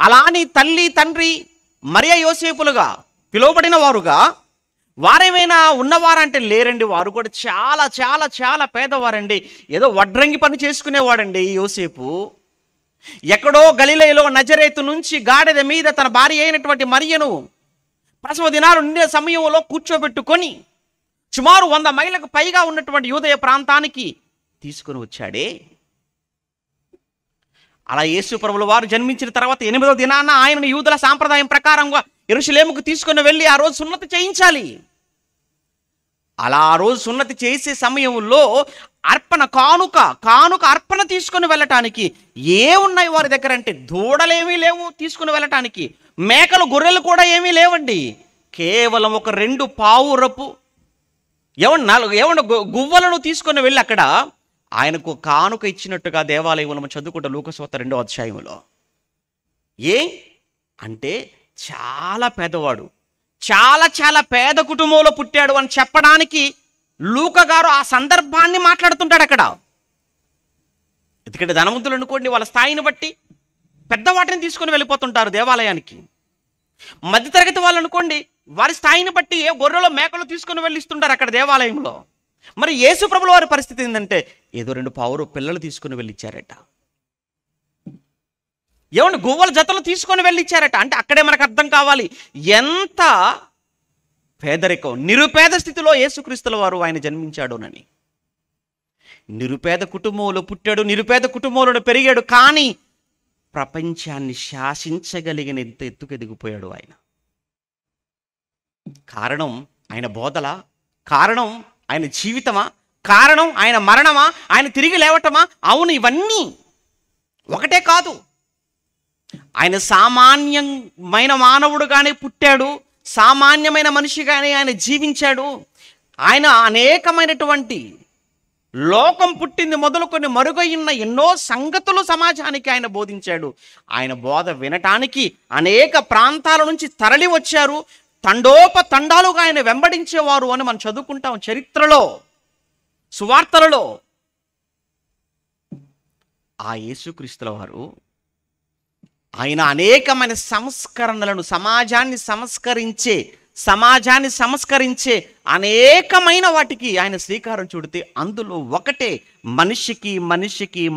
అలాని తల్లి తండ్రి మరియ యోసేపులుగా పిలువబడిన వారుగా వారేమైనా ఉన్నవారంటే లేరండి. వారు కూడా చాలా చాలా చాలా పేదవారండి. ఏదో వడ్రంగి పని చేసుకునేవాడండి యోసేపు. ఎక్కడో గలిలయలో నజరేతు నుంచి గాడిద మీద తన భార్య అయినటువంటి మరియను ప్రసవ దినాలు నిండే సమయంలో కూర్చోబెట్టుకొని సుమారు 100 మైళ్ళకు పైగా ఉన్నటువంటి యూదయ ప్రాంతానికి తీసుకొని వచ్చాడే. అలా యేసు ప్రభుల వారు జన్మించిన తర్వాత 8వ దినాన ఆయనను యూదుల సాంప్రదాయం ప్రకారంగా యెరూషలేముకు తీసుకొని వెళ్ళి ఆ రోజు సున్నతి చేయించాలి. అలా ఆ రోజు సున్నతి చేసే సమయంలో అర్పణ కానుక అర్పణ తీసుకొని వెళ్ళటానికి ఏమున్నాయి వారి దగ్గర అంటే దూడలేమీ లేవు తీసుకుని వెళ్ళటానికి, మేకలు గొర్రెలు కూడా ఏమీ లేవండి. కేవలం ఒక 2 పావురపు ఏమన్నా గువ్వలను తీసుకొని వెళ్ళి అక్కడ ఆయనకు కానుక ఇచ్చినట్టుగా దేవాలయంలో మనం చదువుకుంటాం లూకాసు 2వ అధ్యాయంలో. ఏ అంటే చాలా పేదవాడు, చాలా చాలా పేద కుటుంబంలో పుట్టాడు అని చెప్పడానికి లూకా గారు ఆ సందర్భాన్ని మాట్లాడుతుంటాడు అక్కడ. ఎందుకంటే ధనవంతులు అనుకోండి, వాళ్ళ స్థాయిని బట్టి పెద్ద వాటిని తీసుకొని వెళ్ళిపోతుంటారు దేవాలయానికి. మధ్యతరగతి వాళ్ళు అనుకోండి, వారి స్థాయిని బట్టి ఏ గొర్రెలో మేకలు తీసుకొని వెళ్ళిస్తుంటారు అక్కడ దేవాలయంలో. మరి యేసు ప్రభుల వారి పరిస్థితి ఏంటంటే ఏదో 2 పావురు పిల్లలు తీసుకొని వెళ్ళిచ్చారట. ఏమన్నా గువ్వల జతలు తీసుకొని వెళ్ళిచ్చారట. అంటే అక్కడే మనకు అర్థం కావాలి ఎంత పేదరికం, నిరుపేద స్థితిలో యేసుక్రీస్తుల వారు ఆయన జన్మించాడునని. నిరుపేద కుటుంబంలో పుట్టాడు, నిరుపేద కుటుంబంలో పెరిగాడు, కానీ ప్రపంచాన్ని శాసించగలిగిన ఎంత ఎత్తుకు ఎదిగిపోయాడు ఆయన. కారణం ఆయన బోధల, కారణం ఆయన జీవితమా, కారణం ఆయన మరణమా, ఆయన తిరిగి లేవటమా? అవును, ఇవన్నీ ఒకటే కాదు. ఆయన సామాన్యమైన మానవుడుగానే పుట్టాడు, సామాన్యమైన మనిషిగానే ఆయన జీవించాడు. ఆయన అనేకమైనటువంటి లోకం పుట్టింది మొదలుకొని మరుగైన ఎన్నో సంగతులు సమాజానికి ఆయన బోధించాడు. ఆయన బోధ వినటానికి అనేక ప్రాంతాల నుంచి తరలి వచ్చారు, తండోపతండాలుగా ఆయన వెంబడించేవారు అని మనం చదువుకుంటాం చరిత్రలో, సువార్తలలో. ఆ యేసుక్రీస్తుల వారు ఆయన అనేకమైన సంస్కరణలను, సమాజాన్ని సంస్కరించే అనేకమైన వాటికి ఆయన శ్రీకారం చుడితే అందులో ఒకటే మనిషికి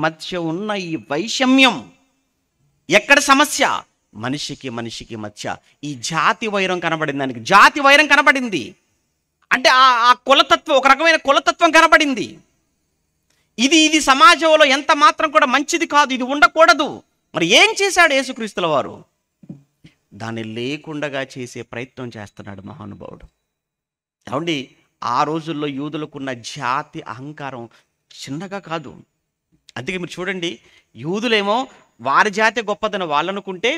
మధ్య ఉన్న ఈ వైషమ్యం. ఎక్కడ సమస్య? మనిషికి మనిషికి మధ్య ఈ జాతి వైరం కనబడింది. దానికి జాతి వైరం కనబడింది. అంటే ఆ కులతత్వం, ఒక రకమైన కులతత్వం కనబడింది. ఇది సమాజంలో ఎంత మాత్రం కూడా మంచిది కాదు, ఇది ఉండకూడదు. మరి ఏం చేశాడు యేసుక్రీస్తుల వారు? దాన్ని లేకుండా చేసే ప్రయత్నం చేస్తున్నాడు మహానుభావుడు. ఏమండి, ఆ రోజుల్లో యూదులకున్న జాతి అహంకారం చిన్నగా కాదు. అందుకే మీరు చూడండి, యూదులేమో వారి జాతి గొప్పదని వాళ్ళు అనుకుంటే,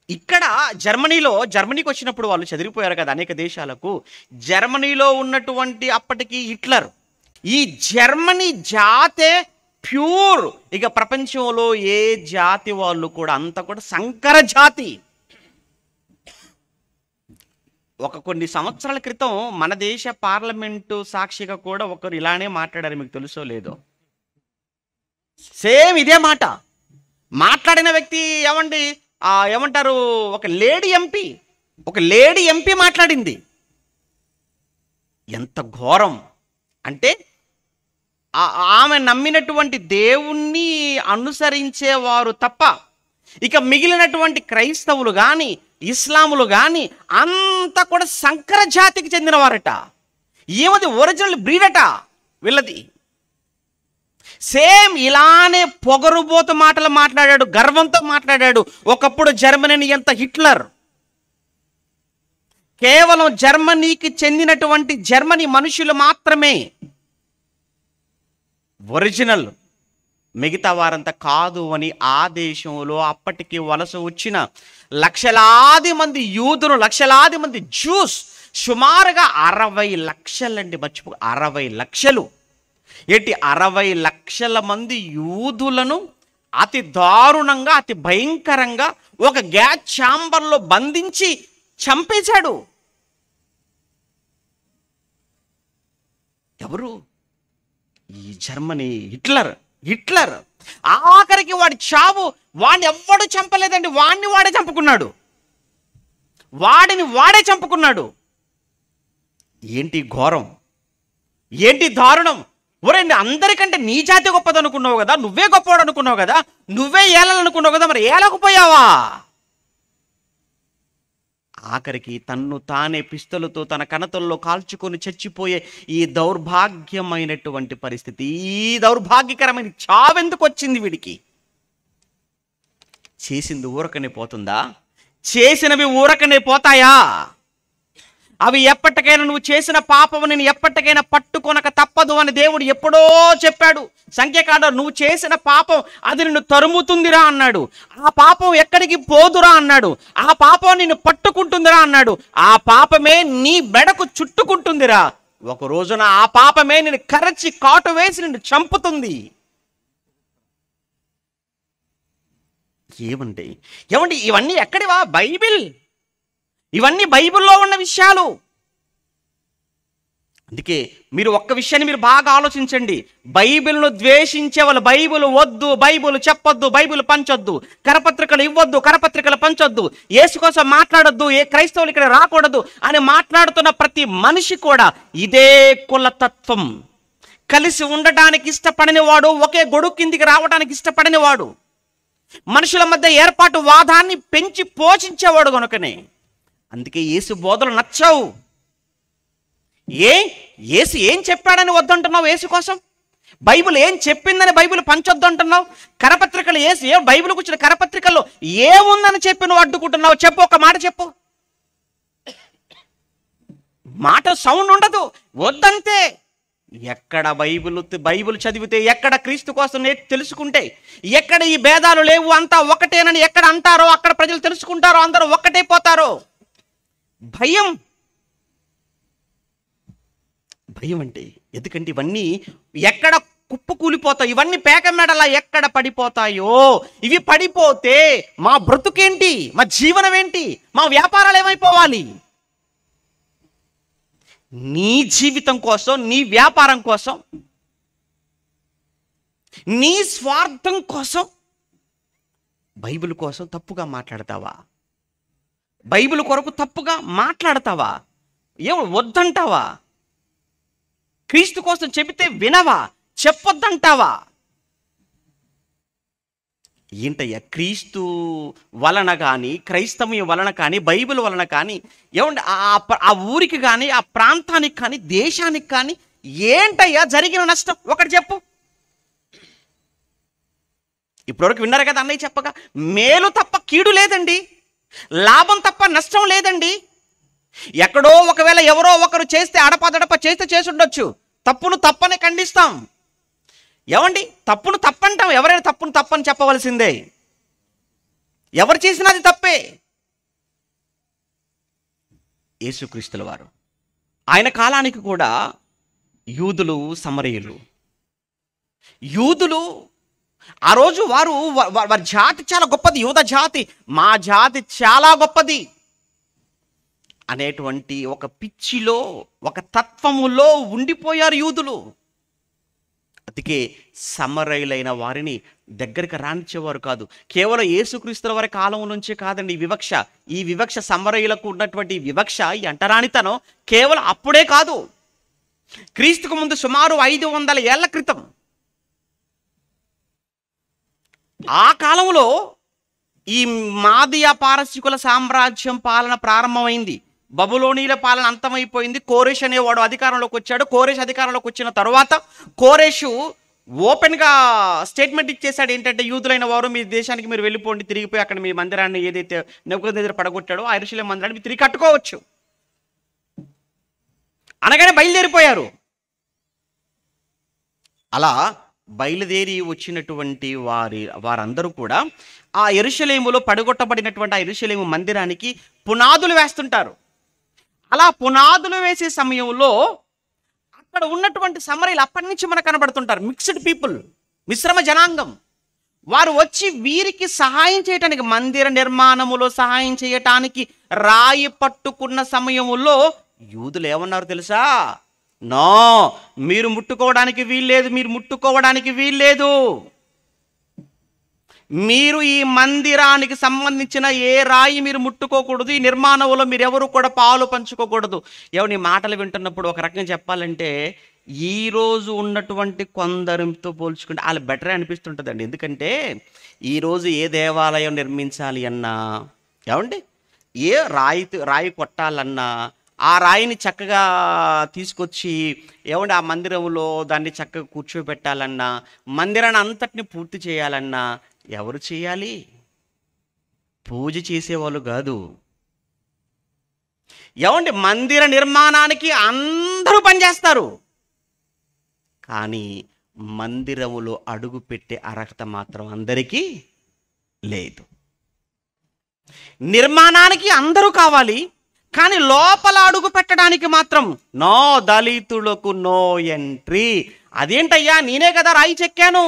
ఇక్కడ జర్మనీకి వచ్చినప్పుడు వాళ్ళు చెదిరిపోయారు కదా అనేక దేశాలకు. జర్మనీలో ఉన్నటువంటి అప్పటికి హిట్లర్, ఈ జర్మనీ జాతే ప్యూర్. ఇక ప్రపంచంలో ఏ జాతి వాళ్ళు కూడా అంత కూడా సంకర జాతి. కొన్ని సంవత్సరాల క్రితం మన దేశ పార్లమెంటు సాక్షిగా కూడా ఒకరు ఇలానే మాట్లాడారు, మీకు తెలుసో లేదో. సేమ్ ఇదే మాట మాట్లాడిన వ్యక్తి ఏమంటారు, ఒక లేడీ ఎంపీ మాట్లాడింది. ఎంత ఘోరం అంటే, ఆమె నమ్మినటువంటి దేవుణ్ణి అనుసరించేవారు తప్ప ఇక మిగిలినటువంటి క్రైస్తవులు కానీ ఇస్లాములు కానీ అంతా కూడా సంకర జాతికి చెందినవారట. ఏమది ఒరిజినల్ బ్రీడట వీళ్ళది. సేమ్ ఇలానే పొగరుబోతు మాటలు మాట్లాడాడు, గర్వంతో మాట్లాడాడు. ఒకప్పుడు జర్మనీని ఎంత హిట్లర్, కేవలం జర్మనీకి చెందినటువంటి జర్మనీ మనుషులు మాత్రమే ఒరిజినల్, మిగతా వారంతా కాదు అని ఆ దేశంలో అప్పటికి వలస వచ్చిన లక్షలాది మంది యూదులు, లక్షలాది మంది జ్యూస్, సుమారుగా 60 లక్షలండి, మర్చిపో 60 లక్షలు. 60 లక్షల మంది యూదులను అతి దారుణంగా, అతి భయంకరంగా ఒక గ్యాస్ ఛాంబర్లో బంధించి చంపేశాడు. ఎవరు? ఈ జర్మనీ హిట్లర్. ఆఖరికి వాడి చావు, వాడిని ఎవ్వడు చంపలేదండి, వాడిని వాడే చంపుకున్నాడు. ఏంటి ఘోరం, ఏంటి దారుణం! ఒరే, అందరికంటే నీ జాతి గొప్పదనుకున్నావు కదా, నువ్వే గొప్పవాడు అనుకున్నావు కదా, నువ్వే ఏలాలనుకున్నావు కదా, మరి ఏలకపోయావా? ఆఖరికి తన్ను తానే పిస్తలతో తన కణతల్లో కాల్చుకొని చచ్చిపోయే ఈ దౌర్భాగ్యమైనటువంటి పరిస్థితి, ఈ దౌర్భాగ్యకరమైన చావెందుకు వచ్చింది వీడికి? చేసింది ఊరకనే పోతుందా? చేసినవి ఊరకనే పోతాయా? అవి ఎప్పటికైనా, నువ్వు చేసిన పాపము నేను ఎప్పటికైనా పట్టుకొనక తప్పదు అని దేవుడు ఎప్పుడో చెప్పాడు. సంఖ్యాకాండం, నువ్వు చేసిన పాపం అది నిన్ను తరుముతుందిరా అన్నాడు. ఆ పాపం ఎక్కడికి పోదురా అన్నాడు. ఆ పాపం నిన్ను పట్టుకుంటుందిరా అన్నాడు. ఆ పాపమే నీ మెడకు చుట్టుకుంటుందిరా. ఒక రోజున ఆ పాపమే నిన్ను కరచి కాటు వేసి నిన్ను చంపుతుంది. ఏమండి ఇవన్నీ ఎక్కడివా? ఇవన్నీ బైబిల్లో ఉన్న విషయాలు. అందుకే మీరు ఒక్క విషయాన్ని మీరు బాగా ఆలోచించండి. బైబిల్ను ద్వేషించే వాళ్ళు, బైబిల్ వద్దు, బైబిల్ చెప్పొద్దు, బైబిల్ పంచొద్దు, కరపత్రికలు ఇవ్వద్దు, కరపత్రికలు పంచొద్దు, యేసు కోసం మాట్లాడొద్దు, ఏ క్రైస్తవులు ఇక్కడ రాకూడదు అని మాట్లాడుతున్న ప్రతి మనిషి కూడా ఇదే కులతత్వం. కలిసి ఉండటానికి ఇష్టపడని వాడు, ఒకే గొడుగు కిందికి రావడానికి ఇష్టపడని వాడు, మనుషుల మధ్య ఏర్పాటు వాదాన్ని పెంచి పోషించేవాడు కనుకనే. అందుకే యేసు బోధలు నచ్చావు. యేసు ఏం చెప్పాడని వద్దంటున్నావు? యేసు కోసం బైబిల్ ఏం చెప్పిందని బైబిల్ పంచొద్దు అంటున్నావు. కరపత్రికలు బైబిల్ కూర్చున్న కరపత్రికల్లో ఏముందని చెప్పి నువ్వు అడ్డుకుంటున్నావు? చెప్పు, ఒక మాట చెప్పు. మాట సౌండ్ ఉండదు, వద్దంతే. ఎక్కడ బైబిల్ చదివితే, ఎక్కడ క్రీస్తు కోసం తెలుసుకుంటే, ఎక్కడ ఈ భేదాలు లేవు, అంతా ఒకటేనని ఎక్కడ అంటారో అక్కడ ప్రజలు తెలుసుకుంటారో, అందరూ ఒక్కటే పోతారో. భయం అంటే ఎందుకంటే ఇవన్నీ ఎక్కడ కుప్పకూలిపోతాయి, ఇవన్నీ పేక మెడలా ఎక్కడ పడిపోతాయో. ఇవి పడిపోతే మా బ్రతుకేంటి, మా జీవనం ఏంటి, మా వ్యాపారాలు ఏమైపోవాలి? నీ జీవితం కోసం, నీ వ్యాపారం కోసం, నీ స్వార్థం కోసం బైబిల్ కోసం తప్పుగా మాట్లాడతావా? బైబిల్ కొరకు తప్పుగా మాట్లాడతావా? వద్దంటావా? క్రీస్తు కోసం చెబితే వినవా? చెప్పొద్దంటావా? ఏంటయ్యా క్రీస్తు వలన కానీ, క్రైస్తవ్యం వలన కానీ, బైబిల్ వలన కానీ, ఏమంటే ఆ ఊరికి కానీ, ఆ ప్రాంతానికి కానీ, దేశానికి కానీ ఏంటయ్యా జరిగిన నష్టం ఒకటి చెప్పు. ఇప్పటివరకు విన్నారు కదా అన్నయ్య చెప్పగా, మేలు తప్ప కీడు లేదండి, లాభం తప్ప నష్టం లేదండి. ఎక్కడో ఒకవేళ ఎవరో ఒకరు చేస్తే అడపదడప చేసి ఉండొచ్చు, తప్పును తప్పని ఖండిస్తాం. ఏమండి తప్పును తప్పంటాం, ఎవరైనా తప్పును తప్పని చెప్పవలసిందే, ఎవరు చేసినా అది తప్పే. యేసుక్రీస్తుల వారు ఆయన కాలానికి కూడా యూదులు సమరయులు, యూదులు ఆ రోజు వారి జాతి చాలా గొప్పది, యూద జాతి మా జాతి చాలా గొప్పది అనేటువంటి ఒక పిచ్చిలో, ఒక తత్వములో ఉండిపోయారు యూదులు. అందుకే సమరయులైన వారిని దగ్గరికి రానిచ్చేవారు కాదు. కేవలం యేసుక్రీస్తుల వారి కాలం నుంచే కాదండి ఈ వివక్ష సమరయులకు ఉన్నటువంటి వివక్ష, ఈ అంటరానితనం కేవలం అప్పుడే కాదు, క్రీస్తుకు ముందు సుమారు 500 ఏళ్ల క్రితం ఆ కాలంలో ఈ మాదియా పారసీకుల సామ్రాజ్యం పాలన ప్రారంభమైంది, బబులోనీల పాలన అంతమైపోయింది. కోరేష్ అనేవాడు అధికారంలోకి వచ్చాడు. కోరేష్ అధికారంలోకి వచ్చిన తర్వాత కోరేషు ఓపెన్గా స్టేట్మెంట్ ఇచ్చేశాడు, ఏంటంటే యూదులైన వారు మీ దేశానికి మీరు వెళ్ళిపోండి, తిరిగిపోయి అక్కడ మీ మందిరాన్ని ఏదైతే నెబుకద్నెజరు పడగొట్టాడో ఆ యెరూషలేము మందిరాన్ని తిరిగి కట్టుకోవచ్చు అనగానే బయలుదేరిపోయారు. అలా బయలుదేరి వచ్చినటువంటి వారందరూ కూడా ఆ యెరూషలేములో పడగొట్టబడినటువంటి ఆ యెరూషలేము మందిరానికి పునాదులు వేస్తుంటారు. అలా పునాదులు వేసే సమయంలో అక్కడ ఉన్నటువంటి సమరయులు అప్పటి నుంచి మనకు కనబడుతుంటారు, మిక్స్డ్ పీపుల్, మిశ్రమ జనాంగం. వారు వచ్చి వీరికి సహాయం చేయటానికి, మందిర నిర్మాణములో సహాయం చేయటానికి రాయి పట్టుకున్న సమయంలో యూదులు ఏమన్నారు తెలుసా? నో, మీరు ముట్టుకోవడానికి వీల్లేదు, మీరు ఈ మందిరానికి సంబంధించిన ఏ రాయి మీరు ముట్టుకోకూడదు, ఈ నిర్మాణంలో మీరు ఎవరు కూడా పాలు పంచుకోకూడదు. ఎవరి మాటలు వింటున్నప్పుడు ఒక రకంగా చెప్పాలంటే ఈరోజు ఉన్నటువంటి కొందరితో పోల్చుకుంటే వాళ్ళు బెటరే అనిపిస్తుంటుందండి. ఎందుకంటే ఈరోజు ఏ దేవాలయం నిర్మించాలి అన్నా, ఏమండి ఏ రాయి కొట్టాలన్నా ఆ రాయిని చక్కగా తీసుకొచ్చి ఏమంటే ఆ మందిరంలో దాన్ని చక్కగా కూర్చోబెట్టాలన్నా, మందిరాన్ని అంతటిని పూర్తి చేయాలన్నా ఎవరు చేయాలి? పూజ చేసేవాళ్ళు కాదు. ఏమంటే మందిర నిర్మాణానికి అందరూ పనిచేస్తారు, కానీ మందిరములో అడుగు పెట్టే అర్హత మాత్రం అందరికీ లేదు. నిర్మాణానికి అందరూ కావాలి, కానీ లోపల అడుగు పెట్టడానికి మాత్రం నో, దళితులకు నో ఎంట్రీ. అదేంటయ్యా, నేనే కదా రాయి చెక్కాను,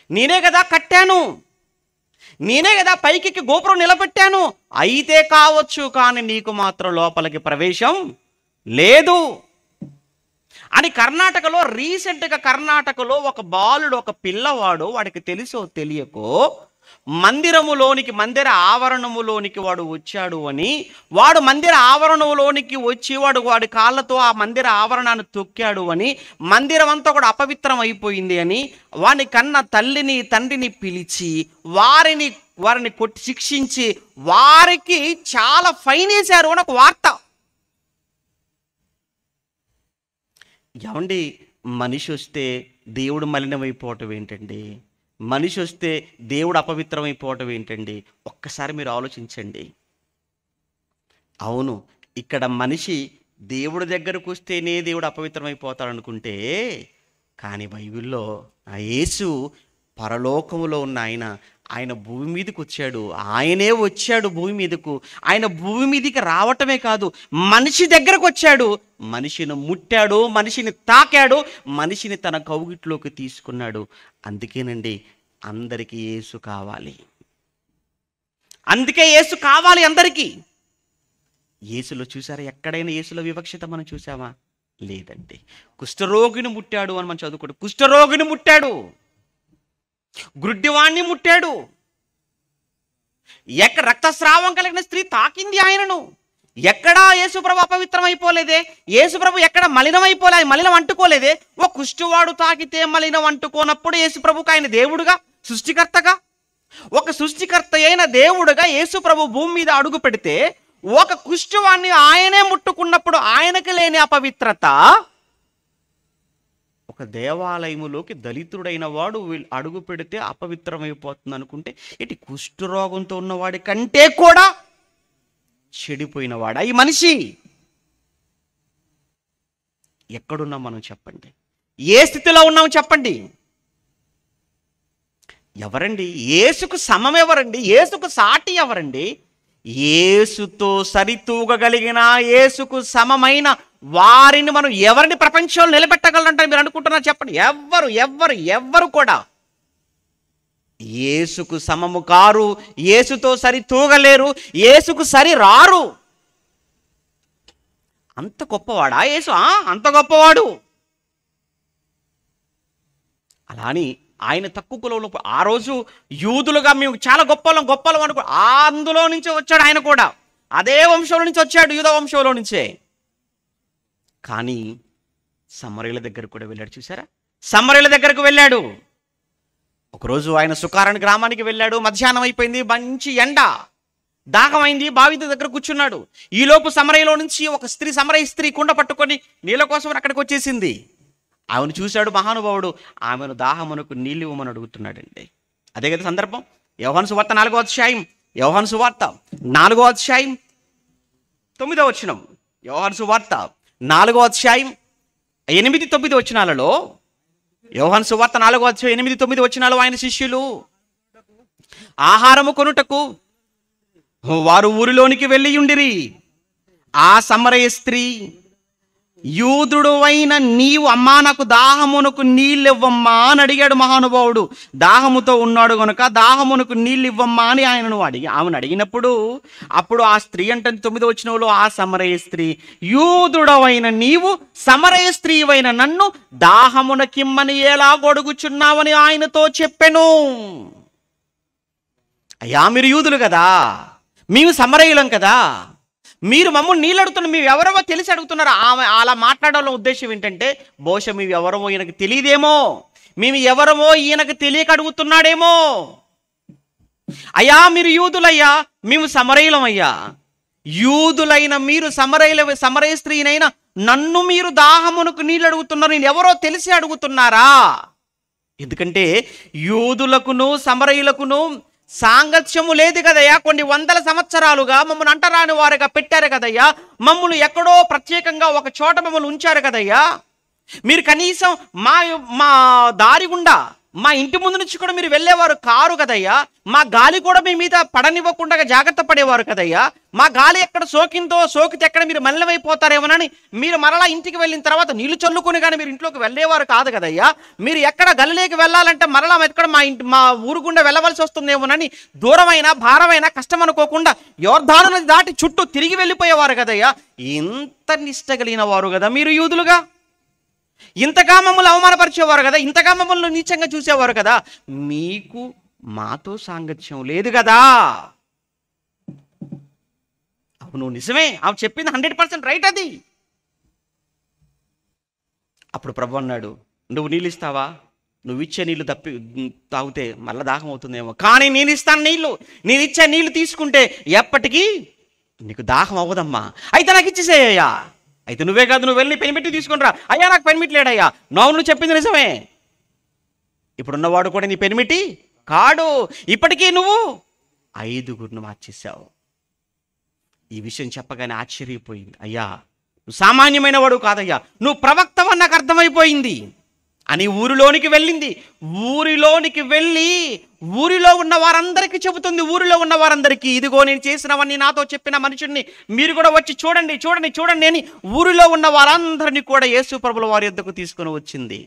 నేనే కదా కట్టాను, నేనే కదా పైకి గోపురం నిలబెట్టాను, అయితే కావచ్చు, కానీ నీకు మాత్రం లోపలికి ప్రవేశం లేదు అని రీసెంట్గా కర్ణాటకలో ఒక బాలుడు, ఒక పిల్లవాడు, వాడికి తెలుసో తెలియకో మందిర ఆవరణములోనికి వాడు వచ్చాడు అని, వాడు మందిర ఆవరణములోనికి వచ్చి వాడి కాళ్ళతో ఆ మందిర ఆవరణాన్ని తొక్కాడు అని, మందిరం అంతా కూడా అపవిత్రం అయిపోయింది అని వాని కన్న తల్లిని తండ్రిని పిలిచి వారిని కొట్టి శిక్షించి వారికి చాలా ఫైన్ వేశారు అని ఒక వార్త. ఏమండి, మనిషి వస్తే దేవుడు మలినమైపోవటం ఏంటండి? మనిషి వస్తే దేవుడు అపవిత్రమైపోవటం ఏంటండి? ఒక్కసారి మీరు ఆలోచించండి. అవును, ఇక్కడ మనిషి దేవుడి దగ్గరకు వస్తేనే దేవుడు అపవిత్రమైపోతాడు అనుకుంటే, కానీ బైబిల్లో ఆ యేసు పరలోకములో ఉన్న ఆయన భూమి మీదకి వచ్చాడు. ఆయనే వచ్చాడు భూమి మీదకు. ఆయన భూమి మీదకి రావటమే కాదు, మనిషి దగ్గరకు వచ్చాడు, మనిషిని ముట్టాడు, మనిషిని తాకాడు, మనిషిని తన కౌగిట్లోకి తీసుకున్నాడు. అందుకేనండి అందరికీ యేసు కావాలి. అందుకే యేసు కావాలి అందరికీ. యేసులో చూసారా? ఎక్కడైనా యేసులో వివక్షత మనం చూసామా? లేదండి. కుష్ఠరోగిని ముట్టాడు అని మనం చదువుకోండి. కుష్ఠరోగిని ముట్టాడు, గ్రుడ్డివాణ్ణి ముట్టాడు, ఎక్కడ రక్తస్రావం కలిగిన స్త్రీ తాకింది ఆయనను. ఎక్కడా యేసుప్రభు అపవిత్రం అయిపోలేదే, యేసుప్రభు ఎక్కడ మలినమైపోలే, మలినం అంటుకోలేదే. ఓ కుష్ఠవాడు తాకితే మలినం అంటుకోనప్పుడు యేసుప్రభుకు ఆయన దేవుడుగా, సృష్టికర్తగా, ఒక సృష్టికర్త అయిన దేవుడుగా యేసు ప్రభు భూమి మీద అడుగు పెడితే ఒక కుష్ఠవాన్ని ఆయనే ముట్టుకున్నప్పుడు ఆయనకి లేని అపవిత్రత ఒక దేవాలయములోకి దళితుడైన వాడు వీళ్ళు అడుగు పెడితే అపవిత్రమైపోతుంది అనుకుంటే ఇటు కుష్ఠరోగంతో ఉన్నవాడి కంటే కూడా చెడిపోయినవాడా ఈ మనిషి? ఎక్కడున్నాం మనం చెప్పండి? ఏ స్థితిలో ఉన్నాం చెప్పండి? ఎవరండి యేసుకు సమం? ఎవరండి యేసుకు సాటి? ఎవరండి యేసుతో సరితూగగలిగిన యేసుకు సమమైన వారిని మనం ఎవరిని ప్రపంచంలో నిలబెట్టగలంటే మీరు అనుకుంటున్నారు చెప్పండి? ఎవ్వరు ఎవ్వరు ఎవ్వరు కూడా యేసుకు సమము కారు, యేసుతో సరితూగలేరు, యేసుకు సరి రారు. అంత గొప్పవాడా యేసు? అంత గొప్పవాడు. అలాని ఆయన తక్కువ కులంలో ఆ రోజు యూదులుగా మేము చాలా గొప్పలం అనుకో, అందులో నుంచే వచ్చాడు ఆయన కూడా. అదే వంశంలో నుంచి వచ్చాడు, యూద వంశంలో నుంచే. కానీ సమరయుల దగ్గరకు కూడా వెళ్ళాడు. చూసారా? సమరయుల దగ్గరకు వెళ్ళాడు. ఒకరోజు ఆయన సుకారణ గ్రామానికి వెళ్ళాడు. మధ్యాహ్నం అయిపోయింది, మంచి ఎండ, దాహమైంది. బావి దగ్గర కూర్చున్నాడు. ఈలోపు సమరయలో నుంచి ఒక సమరయ స్త్రీ కుండ పట్టుకొని నీళ్ళ కోసం అక్కడికి వచ్చేసింది. ఆమెను చూశాడు మహానుభావుడు. ఆమెను దాహమునకు నీళ్ళు ఇవ్వమని అడుగుతున్నాడండి. అదే కదా సందర్భం. యోహాను సువార్త 4వ అధ్యాయం, యోహాను సువార్త 4వ అధ్యాయం 9వ వచనం. యోహాను సువార్త 4వ అధ్యాయం 8, 9 వచనాలలో, యోహాను సువార్త 4వ అధ్యాయం 8, 9 వచనాలు, ఆయన శిష్యులు ఆహారము కొనుటకు వారు ఊరిలోనికి వెళ్ళి ఉండిరి. ఆ సమరయ స్త్రీ, యూదుడు అయిన నీవు అమ్మా నాకు దాహమునకు నీళ్ళు ఇవ్వమ్మా అని అడిగాడు మహానుభావుడు. దాహముతో ఉన్నాడు కనుక దాహమునకు నీళ్ళు ఇవ్వమ్మా అని ఆమెను అడిగినప్పుడు అప్పుడు ఆ స్త్రీ అంటే 9వ వచనంలో, ఆ సమరయ స్త్రీ, యూదుడవైన నీవు సమరయ స్త్రీవైన నన్ను దాహమునకిమ్మని ఎలా గొడుగుచున్నావని ఆయనతో చెప్పెను. అయ్యా మీరు యూదులు కదా, మేము సమరయులం కదా, మీరు మమ్మల్ని నీళ్ళు అడుగుతున్నారు, మేము ఎవరో తెలిసి అడుగుతున్నారు. ఆమె అలా మాట్లాడాలని ఉద్దేశం ఏంటంటే, బహుశా మేము ఎవరమో ఈయనకు తెలియదేమో, మేము ఎవరమో ఈయనకు తెలియక అడుగుతున్నాడేమో. అయ్యా మీరు యూదులయ్యా, మేము సమరయులమయ్యా. యూదులైన మీరు సమరయ స్త్రీనైనా నన్ను మీరు దాహమునకు నీళ్ళు అడుగుతున్నారు, నేను ఎవరో తెలిసి అడుగుతున్నారా? ఎందుకంటే యూదులకును సమరయులకును సాంగత్యము లేదు కదయ్యా. కొన్ని వందల సంవత్సరాలుగా మమ్మల్ని అంటరాని వారుగా పెట్టారు కదయ్యా. మమ్మల్ని ఎక్కడో ప్రత్యేకంగా ఒక చోట మమ్మల్ని ఉంచారు కదయ్యా. మీరు కనీసం మా దారి గుండా మా ఇంటి ముందు నుంచి కూడా మీరు వెళ్ళేవారు కారు కదయ్యా. మా గాలి కూడా మీ మీద పడనివ్వకుండా జాగ్రత్త పడేవారు కదయ్యా. మా గాలి ఎక్కడ సోకితే ఎక్కడ మీరు మలినమైపోతారేమోనని మీరు మరలా ఇంటికి వెళ్ళిన తర్వాత నీళ్లు చల్లుకొని కానీ మీరు ఇంట్లోకి వెళ్ళేవారు కాదు కదయ్యా. మీరు ఎక్కడ గల్లీలోకి వెళ్ళాలంటే మరలా ఎక్కడ మా ఊరు గుండా వెళ్ళవలసి వస్తుందేమోనని దూరమైన భారమైన కష్టం అనుకోకుండా యోర్దాను నది దాటి చుట్టూ తిరిగి వెళ్ళిపోయేవారు కదయ్యా. ఇంత నిష్ట కలిగిన వారు కదా మీరు యూదులుగా. ఇంతగా మమ్మల్ని అవమానపరిచేవారు కదా, ఇంతగా మమ్మల్ని నీచంగా చూసేవారు కదా. మీకు మాతో సాంగత్యం లేదు కదా. అవును నిజమే, ఆమె చెప్పింది 100% రైట్. అది అప్పుడు ప్రభు అన్నాడు, నువ్వు నీళ్ళు ఇస్తావా? నువ్వు ఇచ్చే నీళ్ళు తాగితే మళ్ళీ దాహం అవుతుందేమో, కానీ నేను ఇస్తాను నీళ్ళు. నేను ఇచ్చే నీళ్ళు తీసుకుంటే ఎప్పటికీ నీకు దాహం అవ్వదమ్మా. అయితే నాకు ఇచ్చేసేయ్యా. అయితే నువ్వే కాదు, నువ్వు వెళ్ళి పెనిమిటి తీసుకుని రా. అయ్యా నాకు పెనిమిటి లేడయ్యా. నువ్వు చెప్పింది నిజమే. ఇప్పుడున్నవాడు కూడా నీ పెనిమిటి కాడు. ఇప్పటికీ నువ్వు 5గురిని మార్చేశావు. ఈ విషయం చెప్పగానే ఆశ్చర్యపోయింది. అయ్యా నువ్వు సామాన్యమైన వాడు కాదయ్యా, నువ్వు ప్రవక్తవని నాకు అర్థమైపోయింది అని ఊరిలోనికి వెళ్ళింది. ఊరిలోనికి వెళ్ళి ఊరిలో ఉన్న వారందరికీ చెబుతుంది. ఊరిలో ఉన్న వారందరికీ, ఇదిగో నేను చేసినవన్నీ నాతో చెప్పిన మనుషుడిని మీరు కూడా వచ్చి చూడండి చూడండి చూడండి అని ఊరిలో ఉన్న వారందరినీ కూడా యేసు ప్రభుల వారి యొద్దకు తీసుకొని వచ్చింది.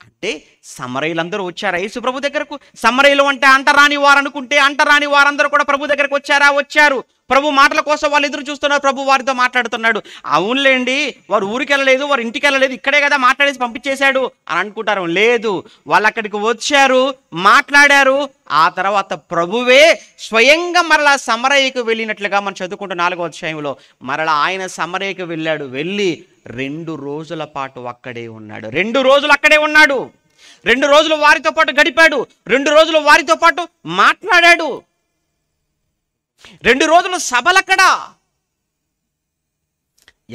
అంటే సమరయులందరూ వచ్చారా యేసు ప్రభు దగ్గరకు? సమరయులు అంటే అంటరాని వారు అనుకుంటే, అంటరాని వారందరూ కూడా ప్రభు దగ్గరకు వచ్చారా? వచ్చారు. ప్రభు మాటల కోసం వాళ్ళు ఎదురు చూస్తున్నారు. ప్రభు వారితో మాట్లాడుతున్నాడు. అవునులేండి, వారు ఊరికి వెళ్ళలేదు, వారు ఇంటికి వెళ్ళలేదు, ఇక్కడే కదా మాట్లాడేసి పంపించేశాడు అని అనుకుంటారు. లేదు, వాళ్ళు అక్కడికి వచ్చారు, మాట్లాడారు. ఆ తర్వాత ప్రభువే స్వయంగా మరలా సమరయకు వెళ్ళినట్లుగా మనం చదువుకుంటూ 4వ అధ్యాయంలో మరలా ఆయన సమరయకు వెళ్ళాడు. వెళ్ళి 2 రోజుల పాటు అక్కడే ఉన్నాడు. 2 రోజులు అక్కడే ఉన్నాడు. 2 రోజులు వారితో పాటు గడిపాడు, 2 రోజులు వారితో పాటు మాట్లాడాడు, 2 రోజులు సభలక్కడ.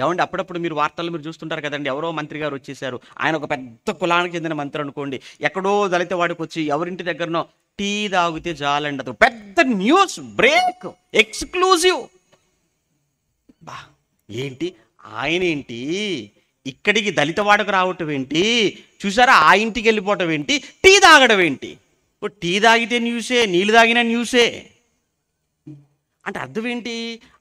ఏమండి, అప్పుడప్పుడు మీరు వార్తలు మీరు చూస్తుంటారు కదండి, ఎవరో మంత్రి గారు వచ్చేసారు, ఆయన ఒక పెద్ద కులానికి చెందిన మంత్రి అనుకోండి, ఎక్కడో దళిత వాడికి వచ్చి ఎవరింటి దగ్గరనో టీ తాగితే చాలండి, అది పెద్ద న్యూస్, బ్రేక్, ఎక్స్క్లూజివ్. బా ఏంటి ఆయన ఏంటి ఇక్కడికి దళితవాడకు రావటం ఏంటి, చూసారా ఆ ఇంటికి వెళ్ళిపోవటం ఏంటి, టీ తాగడం ఏంటి, టీ తాగితే న్యూసే, నీళ్ళు తాగిన న్యూసే. అంటే అర్థం ఏంటి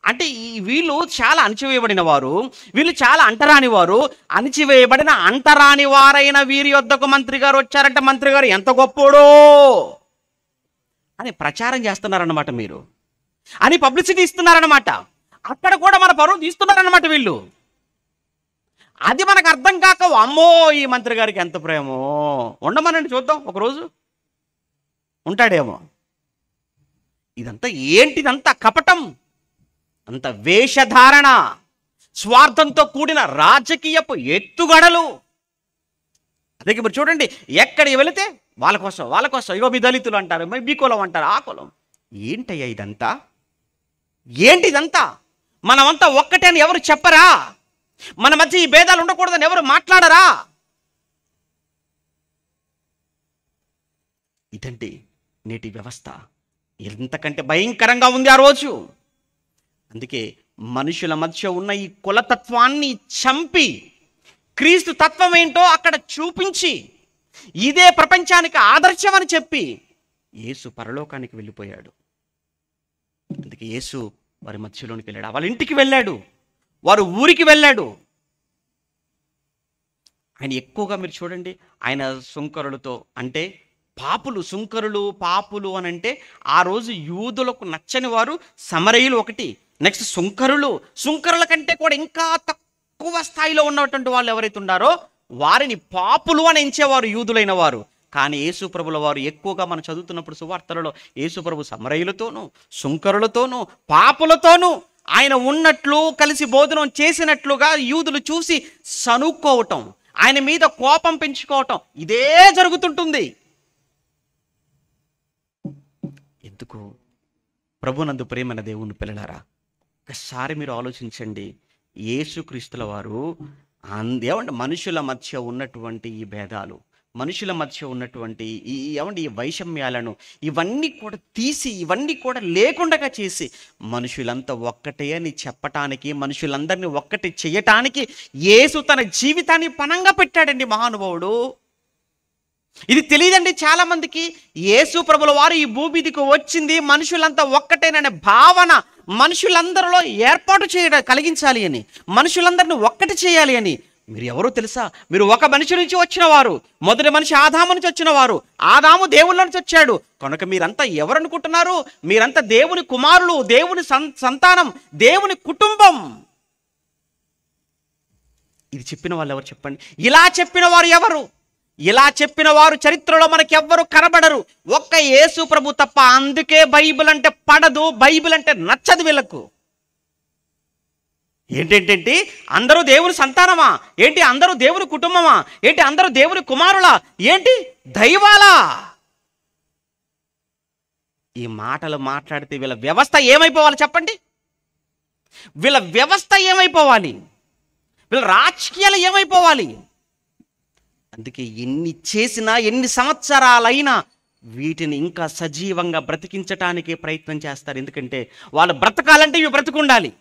అంటే వీళ్ళు చాలా అణచివేయబడిన వారు, వీళ్ళు చాలా అంటరాని వారు, అణచివేయబడిన అంటరాని వారైన వీరి యొద్దకు మంత్రి గారు వచ్చారంటే మంత్రి గారు ఎంత గొప్పోడో అని ప్రచారం చేస్తున్నారన్నమాట, మీరు అని పబ్లిసిటీ ఇస్తున్నారన్నమాట. అక్కడ కూడా మన పరువు తీస్తున్నారన్నమాట వీళ్ళు. అది మనకు అర్థం కాక అమ్మో ఈ మంత్రి గారికి ఎంత ప్రేమో, ఉండమనండి చూద్దాం ఒకరోజు, ఉంటాడేమో. ఇదంతా ఏంటిదంతా కపటం, అంత వేషధారణ, స్వార్థంతో కూడిన రాజకీయపు ఎత్తుగడలు. అదే మీరు చూడండి, ఎక్కడికి వెళితే వాళ్ళ కోసం ఇగో మీ దళితులు అంటారు, మీ కులం అంటారు, ఆ కులం. ఏంటయ్యా ఇదంతా, ఏంటిదంతా? మనమంతా ఒక్కటే అని ఎవరు చెప్పరా? మన మధ్య ఈ భేదాలు ఉండకూడదని ఎవరు మాట్లాడరా? ఇదండి నేటి వ్యవస్థ. ఎంతకంటే భయంకరంగా ఉంది ఆ రోజు. అందుకే మనుషుల మధ్య ఉన్న ఈ కులతత్వాన్ని చంపి క్రీస్తు తత్వం ఏంటో అక్కడ చూపించి ఇదే ప్రపంచానికి ఆదర్శం అని చెప్పి యేసు పరలోకానికి వెళ్ళిపోయాడు. అందుకే యేసు వారి మధ్యలోనికి వెళ్ళాడు, వాళ్ళ ఇంటికి వెళ్ళాడు, వారు ఊరికి వెళ్ళాడు. ఆయన ఎక్కువగా మీరు చూడండి, ఆయన సుంకరులతో అంటే పాపులు, సుంకరులు పాపులు అని అంటే ఆ రోజు యూదులకు నచ్చని వారు సమరయులు ఒకటి, నెక్స్ట్ సుంకరుల కంటే కూడా ఇంకా తక్కువ స్థాయిలో ఉన్నటువంటి వాళ్ళు ఎవరైతే ఉన్నారో వారిని పాపులు అని ఎంచేవారు యూదులైన వారు. కానీ యేసుప్రభుల వారు ఎక్కువగా మనం చదువుతున్నప్పుడు సువార్తలలో యేసుప్రభు సమరయులతోనూ సుంకరులతోనూ పాపులతోనూ ఆయన ఉన్నట్లు కలిసి భోజనం చేసినట్లుగా యూదులు చూసి సనుక్కోవటం, ఆయన మీద కోపం పెంచుకోవటం, ఇదే జరుగుతుంటుంది. ఎందుకు? ప్రభునందు ప్రేమైన దేవుని పిల్లలారా, ఒక్కసారి మీరు ఆలోచించండి. యేసుక్రీస్తుల వారు ఏమంటే మనుషుల మధ్య ఉన్నటువంటి ఈ భేదాలు, మనుషుల మధ్య ఉన్నటువంటి ఈ వైషమ్యాలను ఇవన్నీ కూడా తీసి, ఇవన్నీ కూడా లేకుండా చేసి మనుషులంతా ఒక్కటే అని చెప్పటానికి, మనుషులందరినీ ఒక్కటి చేయటానికి యేసు తన జీవితాన్ని పణంగా పెట్టాడండి మహానుభావుడు. ఇది తెలియదండి చాలా మందికి. యేసు ప్రభుల వారు ఈ భూమిదికి వచ్చింది మనుషులంతా ఒక్కటేననే భావన మనుషులందరిలో ఏర్పాటు కలిగించాలి అని, మనుషులందరినీ ఒక్కటి చేయాలి అని. మీరు ఎవరో తెలుసా? మీరు ఒక మనిషి నుంచి వచ్చిన వారు, మొదటి మనిషి ఆదాము నుంచి వచ్చిన వారు, ఆదాము దేవుళ్ళ నుంచి వచ్చాడు కనుక మీరంతా ఎవరనుకుంటున్నారు? మీరంతా దేవుని కుమారులు, దేవుని సంతానం, దేవుని కుటుంబం. ఇది చెప్పిన వాళ్ళు ఎవరు చెప్పండి? ఇలా చెప్పిన వారు ఎవరు? ఇలా చెప్పిన వారు చరిత్రలో మనకి ఎవ్వరు కనబడరు, ఒక్క యేసు ప్రభు తప్ప. అందుకే బైబిల్ అంటే పడదు, బైబిల్ అంటే నచ్చదు వీళ్ళకు. ఏంటేంటి అందరూ దేవుని సంతానమా ఏంటి? అందరూ దేవుని కుటుంబమా ఏంటి? అందరూ దేవుని కుమారులా ఏంటి? దైవాలా? ఈ మాటలు మాట్లాడితే వీళ్ళ వ్యవస్థ ఏమైపోవాలి చెప్పండి? వీళ్ళ వ్యవస్థ ఏమైపోవాలి? వీళ్ళ రాజకీయాలు ఏమైపోవాలి? అందుకే ఎన్ని చేసినా, ఎన్ని సంవత్సరాలైనా వీటిని ఇంకా సజీవంగా బ్రతికించటానికే ప్రయత్నం చేస్తారు. ఎందుకంటే వాళ్ళు బ్రతకాలంటే ఇవి బ్రతుకుండాలి,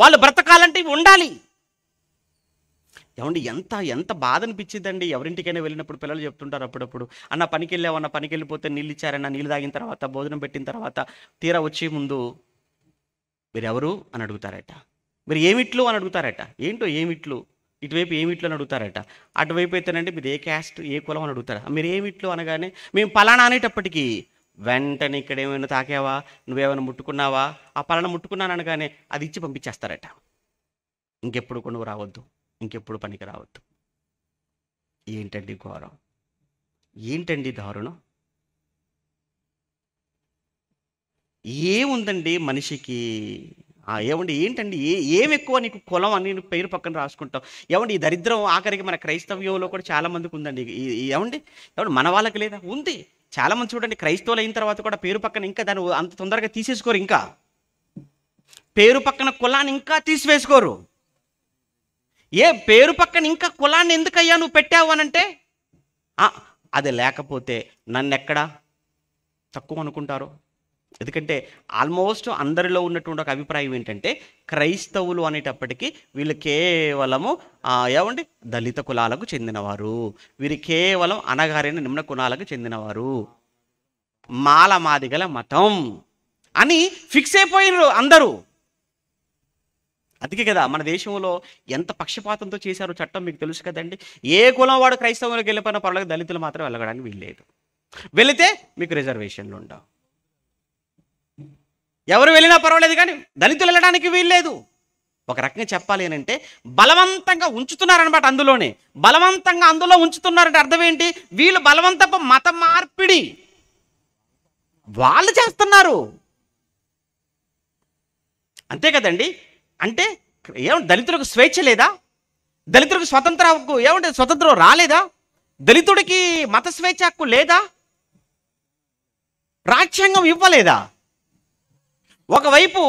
వాళ్ళు బ్రతకాలంటే ఇవి ఉండాలి. ఏమండి ఎంత బాధ అనిపించిందండి. ఎవరింటికైనా వెళ్ళినప్పుడు పిల్లలు చెప్తుంటారు అప్పుడప్పుడు, అన్న పనికి వెళ్ళావన్న, పనికి వెళ్ళిపోతే నీళ్ళు ఇచ్చారన్న, నీళ్ళు తాగిన తర్వాత, భోజనం పెట్టిన తర్వాత తీరా వచ్చే ముందు మీరెవరు అని అడుగుతారట, మీరు ఏమిట్లు అని అడుగుతారట. ఏంటో ఏమిట్లు, ఇటువైపు ఏమిట్లు అని అడుగుతారట. అటువైపు అయితేనంటే మీరు ఏ క్యాస్ట్, ఏ కులం అని అడుగుతారు. మీరు ఏమిట్లు అనగానే మేము పలానా అనేటప్పటికీ వెంటనే ఇక్కడ ఏమైనా తాకావా, నువ్వేమైనా ముట్టుకున్నావా, ఆ పలానా ముట్టుకున్నాను అనగానే అది ఇచ్చి పంపించేస్తారట. ఇంకెప్పుడు కొనుగోలు రావద్దు, ఇంకెప్పుడు పనికి రావద్దు. ఏంటండి ఘోరం, ఏంటండి దారుణం? ఏముందండి మనిషికి ఏమండి ఏంటండి ఏం ఎక్కువ నీకు కులం అని నువ్వు పేరు పక్కన రాసుకుంటావు? ఏమండి ఈ దరిద్రం ఆఖరికి మన క్రైస్తవ్యంలో కూడా చాలా మందికి ఉందండి. ఏమండి మన వాళ్ళకి లేదా? ఉంది. చాలా మంది చూడండి క్రైస్తవులు అయిన తర్వాత కూడా పేరు పక్కన ఇంకా దాన్ని అంత తొందరగా తీసేసుకోరు. ఇంకా పేరు పక్కన కులాన్ని ఇంకా తీసివేసుకోరు. పేరు పక్కన ఇంకా కులాన్ని ఎందుకయ్యా నువ్వు పెట్టావు అనంటే అది లేకపోతే నన్ను ఎక్కడా తక్కువ అనుకుంటారు. ఎందుకంటే ఆల్మోస్ట్ అందరిలో ఉన్నటువంటి ఒక అభిప్రాయం ఏంటంటే క్రైస్తవులు అనేటప్పటికీ వీళ్ళు కేవలము ఏమండి దళిత కులాలకు చెందినవారు, వీరు కేవలం అనగారిన నిమ్న కులాలకు చెందినవారు, మాదిగల మతం అని ఫిక్స్ అయిపోయినారు అందరూ. అందుకే కదా మన దేశంలో ఎంత పక్షపాతంతో చేశారో చట్టం మీకు తెలుసు కదండి. ఏ కులం వాడు క్రైస్తవులకు వెళ్ళిపోయిన పర్వాలేదు, దళితులు మాత్రం వెళ్ళడానికి వీల్లేదు. వెళితే మీకు రిజర్వేషన్లు ఉండవు. ఎవరు వెళ్ళినా పర్వాలేదు కానీ దళితులు వెళ్ళడానికి వీల్లేదు. ఒక రకంగా చెప్పాలి అని అంటే బలవంతంగా ఉంచుతున్నారనమాట. అందులోనే బలవంతంగా అందులో ఉంచుతున్నారంటే అర్థం ఏంటి? వీళ్ళు బలవంతపు మత మార్పిడి వాళ్ళు చేస్తున్నారు. అంతే కదండి. అంటే ఏమంటే దళితులకు స్వేచ్ఛ లేదా? దళితులకు స్వతంత్ర హక్కు ఏమంటే స్వతంత్రం రాలేదా? దళితుడికి మత స్వేచ్ఛ హక్కు లేదా? రాజ్యాంగం ఇవ్వలేదా? ఒకవైపు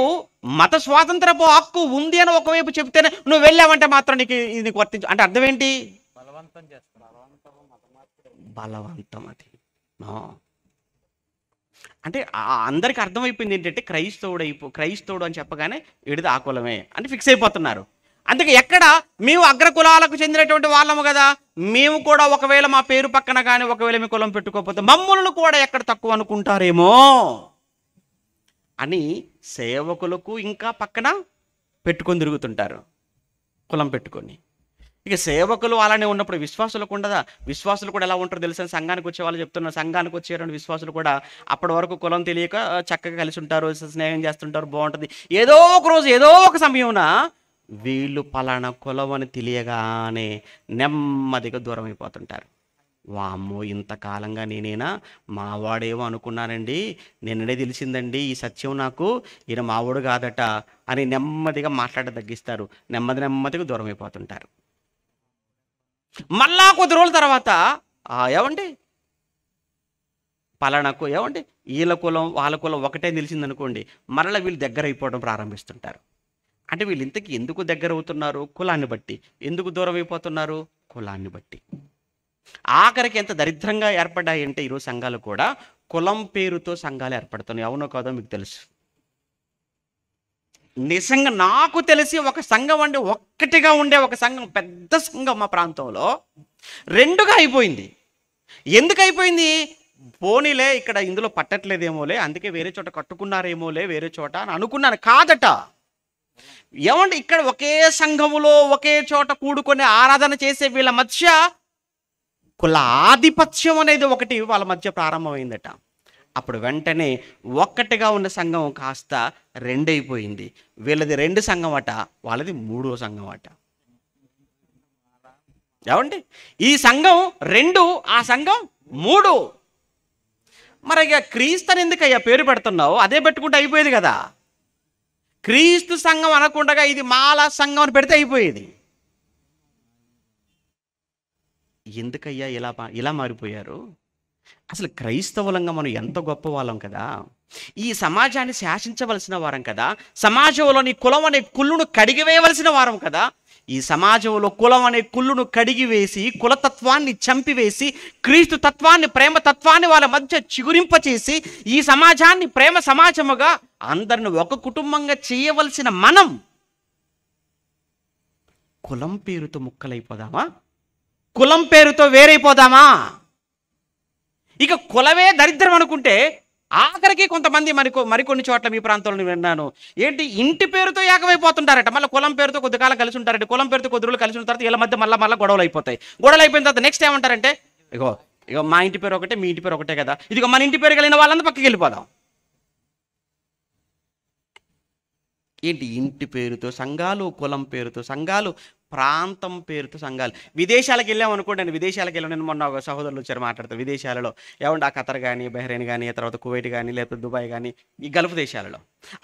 మత స్వాతంత్రపు హక్కు ఉంది అని ఒకవైపు చెప్తేనే నువ్వు వెళ్ళావంటే మాత్రం నీకు వర్తించు అంటే అర్థం ఏంటి? బలవంతం. అది అంటే అందరికి అర్థమైపోయింది ఏంటంటే క్రైస్తవుడు అని చెప్పగానే విడిది ఆ కులమే అని ఫిక్స్ అయిపోతున్నారు. అందుకే ఎక్కడ మేము అగ్రకులాలకు చెందినటువంటి వాళ్ళము కదా, మేము కూడా ఒకవేళ మా పేరు పక్కన కానీ ఒకవేళ మీ కులం పెట్టుకోకపోతే మమ్మల్ని కూడా ఎక్కడ తక్కువ అనుకుంటారేమో అని సేవకులకు ఇంకా పక్కన పెట్టుకొని తిరుగుతుంటారు కులం పెట్టుకొని. ఇక సేవకులు అలానే ఉన్నప్పుడు విశ్వాసులకు ఉండదా? విశ్వాసులు కూడా ఎలా ఉంటారో తెలుసా? సంఘానికి వచ్చే వాళ్ళు చెప్తున్నారు, సంఘానికి వచ్చేటువంటి విశ్వాసులు కూడా అప్పటి వరకు కులం తెలియక చక్కగా కలిసి ఉంటారు, స్నేహం చేస్తుంటారు, బాగుంటుంది. ఏదో ఒక రోజు ఏదో ఒక సమయంన వీళ్ళు పలానా కులం అని తెలియగానే నెమ్మదిగా దూరం అయిపోతుంటారు. వామ్మో ఇంతకాలంగా నేనేనా మావాడేమో అనుకున్నానండి, నిన్ననే తెలిసిందండి ఈ సత్యం నాకు, ఈయన మావాడు కాదట అని నెమ్మదిగా మాట్లాడ తగ్గిస్తారు, నెమ్మదిగా దూరం అయిపోతుంటారు. మళ్ళా కొద్ది రోజుల తర్వాత ఏమండి పలానాకు ఏమండి వీళ్ళ కులం వాళ్ళ కులం ఒకటే తెలిసిందనుకోండి, మరలా వీళ్ళు దగ్గర అయిపోవడం ప్రారంభిస్తుంటారు. అంటే వీళ్ళు ఇంతకీ ఎందుకు దగ్గర అవుతున్నారు? కులాన్ని బట్టి. ఎందుకు దూరం అయిపోతున్నారు? కులాన్ని బట్టి. ఆఖరికి ఎంత దరిద్రంగా ఏర్పడ్డాయంటే ఈరోజు సంఘాలు కూడా కులం పేరుతో సంఘాలు ఏర్పడుతున్నాయి. అవునో కాదో మీకు తెలుసు. నిజంగా నాకు తెలిసి ఒక సంఘం అంటే ఒక్కటిగా ఉండే ఒక సంఘం, పెద్ద సంఘం మా ప్రాంతంలో రెండుగా అయిపోయింది. ఎందుకు అయిపోయింది? పోనీలే ఇక్కడ ఇందులో పట్టట్లేదేమోలే, అందుకే వేరే చోట కట్టుకున్నారేమోలే వేరే చోట అని అనుకున్నాను. కాదట. ఏమంటే ఇక్కడ ఒకే సంఘములో ఒకే చోట కూడుకొని ఆరాధన చేసే వీళ్ళ మధ్య కులాధిపత్యం అనేది ఒకటి వాళ్ళ మధ్య ప్రారంభమైందట. అప్పుడు వెంటనే ఒక్కటిగా ఉన్న సంఘం కాస్త రెండైపోయింది. వీళ్ళది 2 సంఘం అట, వాళ్ళది 3వ సంఘం అట. ఏమండి ఈ సంఘం 2, ఆ సంఘం 3. మరి ఇక క్రీస్తుని ఎందుకయ్యా పేరు పెడుతున్నావు? అదే పెట్టుకుంటే అయిపోయేది కదా. క్రీస్తు సంఘం అనకుండా ఇది మాల సంఘం అని పెడితే అయిపోయేది. ఎందుకయ్యా ఇలా మారిపోయారు? అసలు క్రైస్తవులంగా మనం ఎంత గొప్ప వాళ్ళం కదా, ఈ సమాజాన్ని శాసించవలసిన వారం కదా, సమాజంలోని కులం అనే కుళ్ళును కడిగివేయవలసిన వారం కదా. ఈ సమాజంలో కులం అనే కుళ్ళును కడిగివేసి కులతత్వాన్ని చంపివేసి క్రీస్తు తత్వాన్ని ప్రేమ తత్వాన్ని వాళ్ళ మధ్య చిగురింపచేసి ఈ సమాజాన్ని ప్రేమ సమాజముగా అందరిని ఒక కుటుంబంగా చేయవలసిన మనం కులం పేరుతో ముక్కలైపోదామా? కులం పేరుతో వేరైపోదామా? ఇక కులమే దరిద్రం అనుకుంటే ఆఖరికి కొంతమంది మరికొన్ని చోట్ల మీ ప్రాంతంలో విన్నాను, ఏంటి ఇంటి పేరుతో ఏకమైపోతుంటారట. మళ్ళీ కులం పేరుతో కొద్ది కాలం కలిసి ఉంటారట, కులం పేరుతో కొద్ది రోజులు కలిసి ఉన్న తర్వాత వీళ్ళ మధ్య మళ్ళీ గొడవలు అయిపోతాయి. గొడవలు అయిపోయిన తర్వాత నెక్స్ట్ ఏమంటారంటే ఇగో మా ఇంటి పేరు ఒకటే మీ ఇంటి పేరు ఒకటే కదా, ఇదిగో మన ఇంటి పేరు కలిగిన వాళ్ళంతా పక్కకి వెళ్ళిపోదాం. ఏంటి ఇంటి పేరుతో సంఘాలు, కులం పేరుతో సంఘాలు, ప్రాంతం పేరుతో సంఘాలు. విదేశాలకు వెళ్ళామనుకోండి, నేను విదేశాలకు వెళ్ళాను. నేను మొన్న ఒక సహోదరులు వచ్చారు మాట్లాడతారు విదేశాలలో, ఏమంటే ఆ ఖతర్ కానీ, బహ్రెయిన్ కానీ, తర్వాత కువైట్ కానీ, లేకపోతే దుబాయ్ కానీ, ఈ గల్ఫ్ దేశాలలో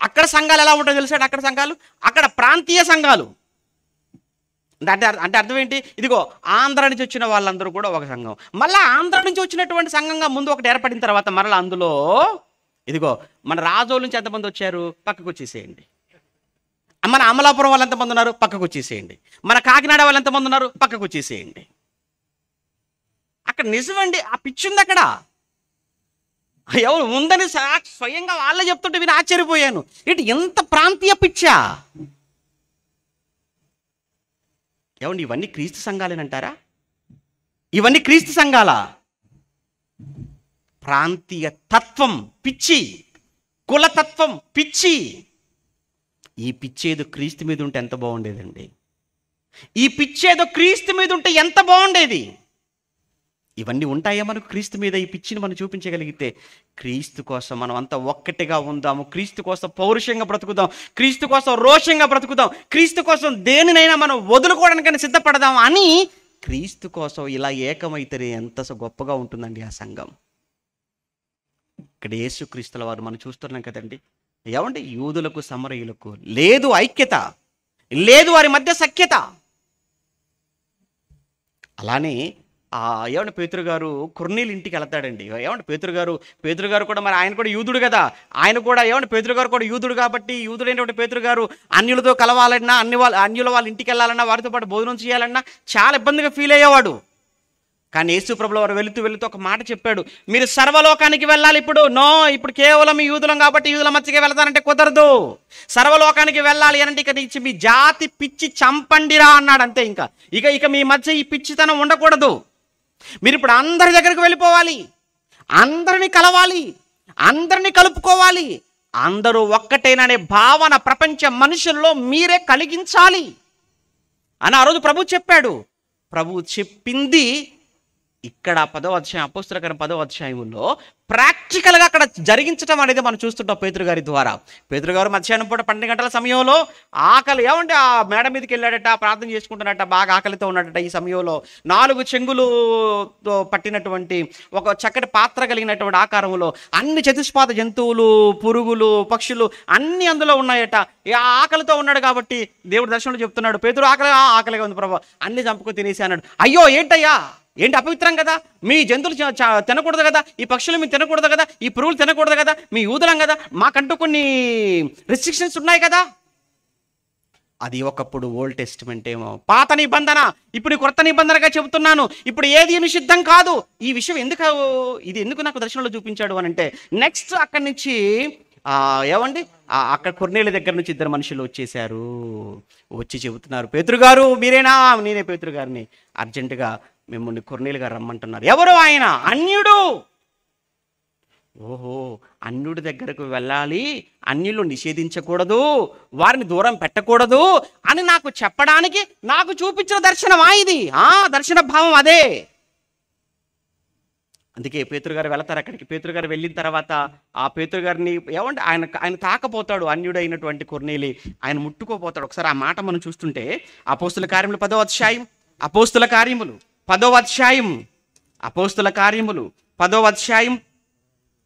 అక్కడ సంఘాలు ఎలా ఉంటాయో తెలుసాడు. అక్కడ సంఘాలు, అక్కడ ప్రాంతీయ సంఘాలు. అంటే అర్థం ఏంటి? ఇదిగో ఆంధ్ర నుంచి వచ్చిన వాళ్ళందరూ కూడా ఒక సంఘం, మళ్ళీ ఆంధ్ర నుంచి వచ్చినటువంటి సంఘంగా ముందు ఒకటి ఏర్పడిన తర్వాత మరలా అందులో ఇదిగో మన రాజోల నుంచి ఎంతమంది వచ్చారు పక్కకు వచ్చేసేయండి, మన అమలాపురం వాళ్ళు ఎంతమంది ఉన్నారు పక్కకు వచ్చేసేయండి, మన కాకినాడ వాళ్ళు ఎంతమంది ఉన్నారు పక్కకు వచ్చేసేయండి. అక్కడ నిజమండి, ఆ పిచ్చి ఉంది అక్కడ. ఎవరు ఉందని స్వయంగా వాళ్ళే చెప్తుంటే విని ఆశ్చర్యపోయాను. ఏంటి ఎంత ప్రాంతీయ పిచ్చా! ఏమండి ఇవన్నీ క్రీస్తు సంఘాలేనంటారా? ఇవన్నీ క్రీస్తు సంఘాలా? ప్రాంతీయ తత్వం పిచ్చి, కులతత్వం పిచ్చి. ఈ పిచ్చేదో క్రీస్తు మీద ఉంటే ఎంత బాగుండేదండి. ఈ పిచ్చేదో క్రీస్తు మీద ఉంటే ఎంత బాగుండేది. ఇవన్నీ ఉంటాయా మనకు క్రీస్తు మీద? ఈ పిచ్చిని మనం చూపించగలిగితే క్రీస్తు కోసం మనం అంతా ఒక్కటిగా ఉందాము, క్రీస్తు కోసం పౌరుషంగా బ్రతుకుదాం, క్రీస్తు కోసం రోషంగా బ్రతుకుదాం, క్రీస్తు కోసం దేనినైనా మనం వదులుకోవడానికైనా సిద్ధపడదాం అని క్రీస్తు కోసం ఇలా ఏకమైతే ఎంత గొప్పగా ఉంటుందండి ఆ సంఘం. ఇక్కడ యేసుక్రీస్తుల వారు మనం చూస్తున్నాం కదండి. ఏమంటే యూదులకు సమరయులకు లేదు ఐక్యత, లేదు వారి మధ్య సఖ్యత. అలానే ఏమంటే పేతురు గారు కొర్నేలు ఇంటికి వెళ్తాడండి. ఏమంటే పేతురు గారు కూడా మరి ఆయన కూడా యూదుడు కదా, ఆయన కూడా ఏమంటే పేతురు గారు కూడా యూదుడు కాబట్టి యూదుడైనటువంటి పేతురు గారు అన్యులతో కలవాలన్నా, అన్యుల వాళ్ళ ఇంటికి వెళ్ళాలన్నా, వారితో పాటు భోజనం చేయాలన్నా చాలా ఇబ్బందిగా ఫీల్ అయ్యేవాడు. కానీ యేసు ప్రభువుల వారు వెళుతూ ఒక మాట చెప్పాడు, మీరు సర్వలోకానికి వెళ్ళాలి. ఇప్పుడు కేవలం యూదులం కాబట్టి యూదుల మధ్యకే వెళ్తానంటే కుదరదు. సర్వలోకానికి వెళ్ళాలి అంటే ఇక నుంచి మీ జాతి పిచ్చి చంపండిరా అన్నాడు. అంతే. ఇక మీ మధ్య ఈ పిచ్చితనం ఉండకూడదు. మీరు ఇప్పుడు అందరి దగ్గరికి వెళ్ళిపోవాలి, అందరినీ కలవాలి, అందరినీ కలుపుకోవాలి, అందరూ ఒక్కటేననే భావన ప్రపంచ మనుషుల్లో మీరే కలిగించాలి అని ఆ రోజు ప్రభు చెప్పాడు. ప్రభు చెప్పింది ఇక్కడ 10వ అధ్యాయం, అపోస్తలుల కార్యం 10వ అధ్యాయంలో ప్రాక్టికల్గా అక్కడ జరిగించడం అనేది మనం చూస్తుంటాం పేతురు గారి ద్వారా. పేతురు గారు మధ్యాహ్నం పూట 12 గంటల సమయంలో ఆకలి, ఏమంటే ఆ మేడ మీదకి వెళ్ళాడట, ప్రార్థన చేసుకుంటున్నట్ట, బాగా ఆకలితో ఉన్నాడట. ఈ సమయంలో 4 చెంగులుతో పట్టినటువంటి ఒక చక్కటి పాత్ర కలిగినటువంటి ఆకారంలో అన్ని చతుష్పాద జంతువులు, పురుగులు, పక్షులు అన్నీ అందులో ఉన్నాయట. ఆ ఆకలితో ఉన్నాడు కాబట్టి దేవుడు దర్శనంలో చెప్తున్నాడు, పేతురు ఆకలిగా ఉంది ప్రభు, అన్ని చంపుకొని తినేసి అన్నాడు. అయ్యో ఏంటయ్యా, ఏంటి అపవిత్రం కదా, మీ జంతువులు తినకూడదు కదా, ఈ పక్షులు మీరు తినకూడదు కదా, ఈ పురుగులు తినకూడదు కదా, మీ యూదులం కదా, మాకంటూ కొన్ని రెస్ట్రిక్షన్స్ ఉన్నాయి కదా. అది ఒకప్పుడు ఓల్డ్ టెస్టిమెంట్ ఏమో, పాత నిబంధన, ఇప్పుడు కొత్త నిబంధనగా చెబుతున్నాను, ఇప్పుడు ఏది నిషిద్ధం కాదు. ఈ విషయం ఎందుకు నాకు దర్శనంలో చూపించాడు అని అంటే, నెక్స్ట్ అక్కడి నుంచి ఏమండి అక్కడ కొర్నేలు దగ్గర నుంచి 2 మనుషులు వచ్చి చెబుతున్నారు, పేతురు గారు మీరేనా? నేనే పేతురు గారిని, అర్జెంటుగా మిమ్మల్ని కొర్నేలు గారు రమ్మంటున్నారు. ఎవరు ఆయన? అన్యుడు. ఓహో, అన్యుడి దగ్గరకు వెళ్ళాలి, అన్యులు నిషేధించకూడదు, వారిని దూరం పెట్టకూడదు అని నాకు చెప్పడానికి నాకు చూపించిన దర్శనమా ఇది? దర్శన భావం అదే. అందుకే పేతురు గారు వెళతారు అక్కడికి. పేతురు గారు వెళ్ళిన తర్వాత ఆ పేతురు గారిని ఏమంటే ఆయన తాకపోతాడు, అన్యుడైనటువంటి కొర్నేలి ఆయన ముట్టుకోపోతాడు. ఒకసారి ఆ మాట మనం చూస్తుంటే అపోస్తల కార్యములు 10వ అధ్యాయం, అపోస్తల కార్యములు 10వ అధ్యాయం, అపోస్తల కార్యములు 10వ అధ్యాయం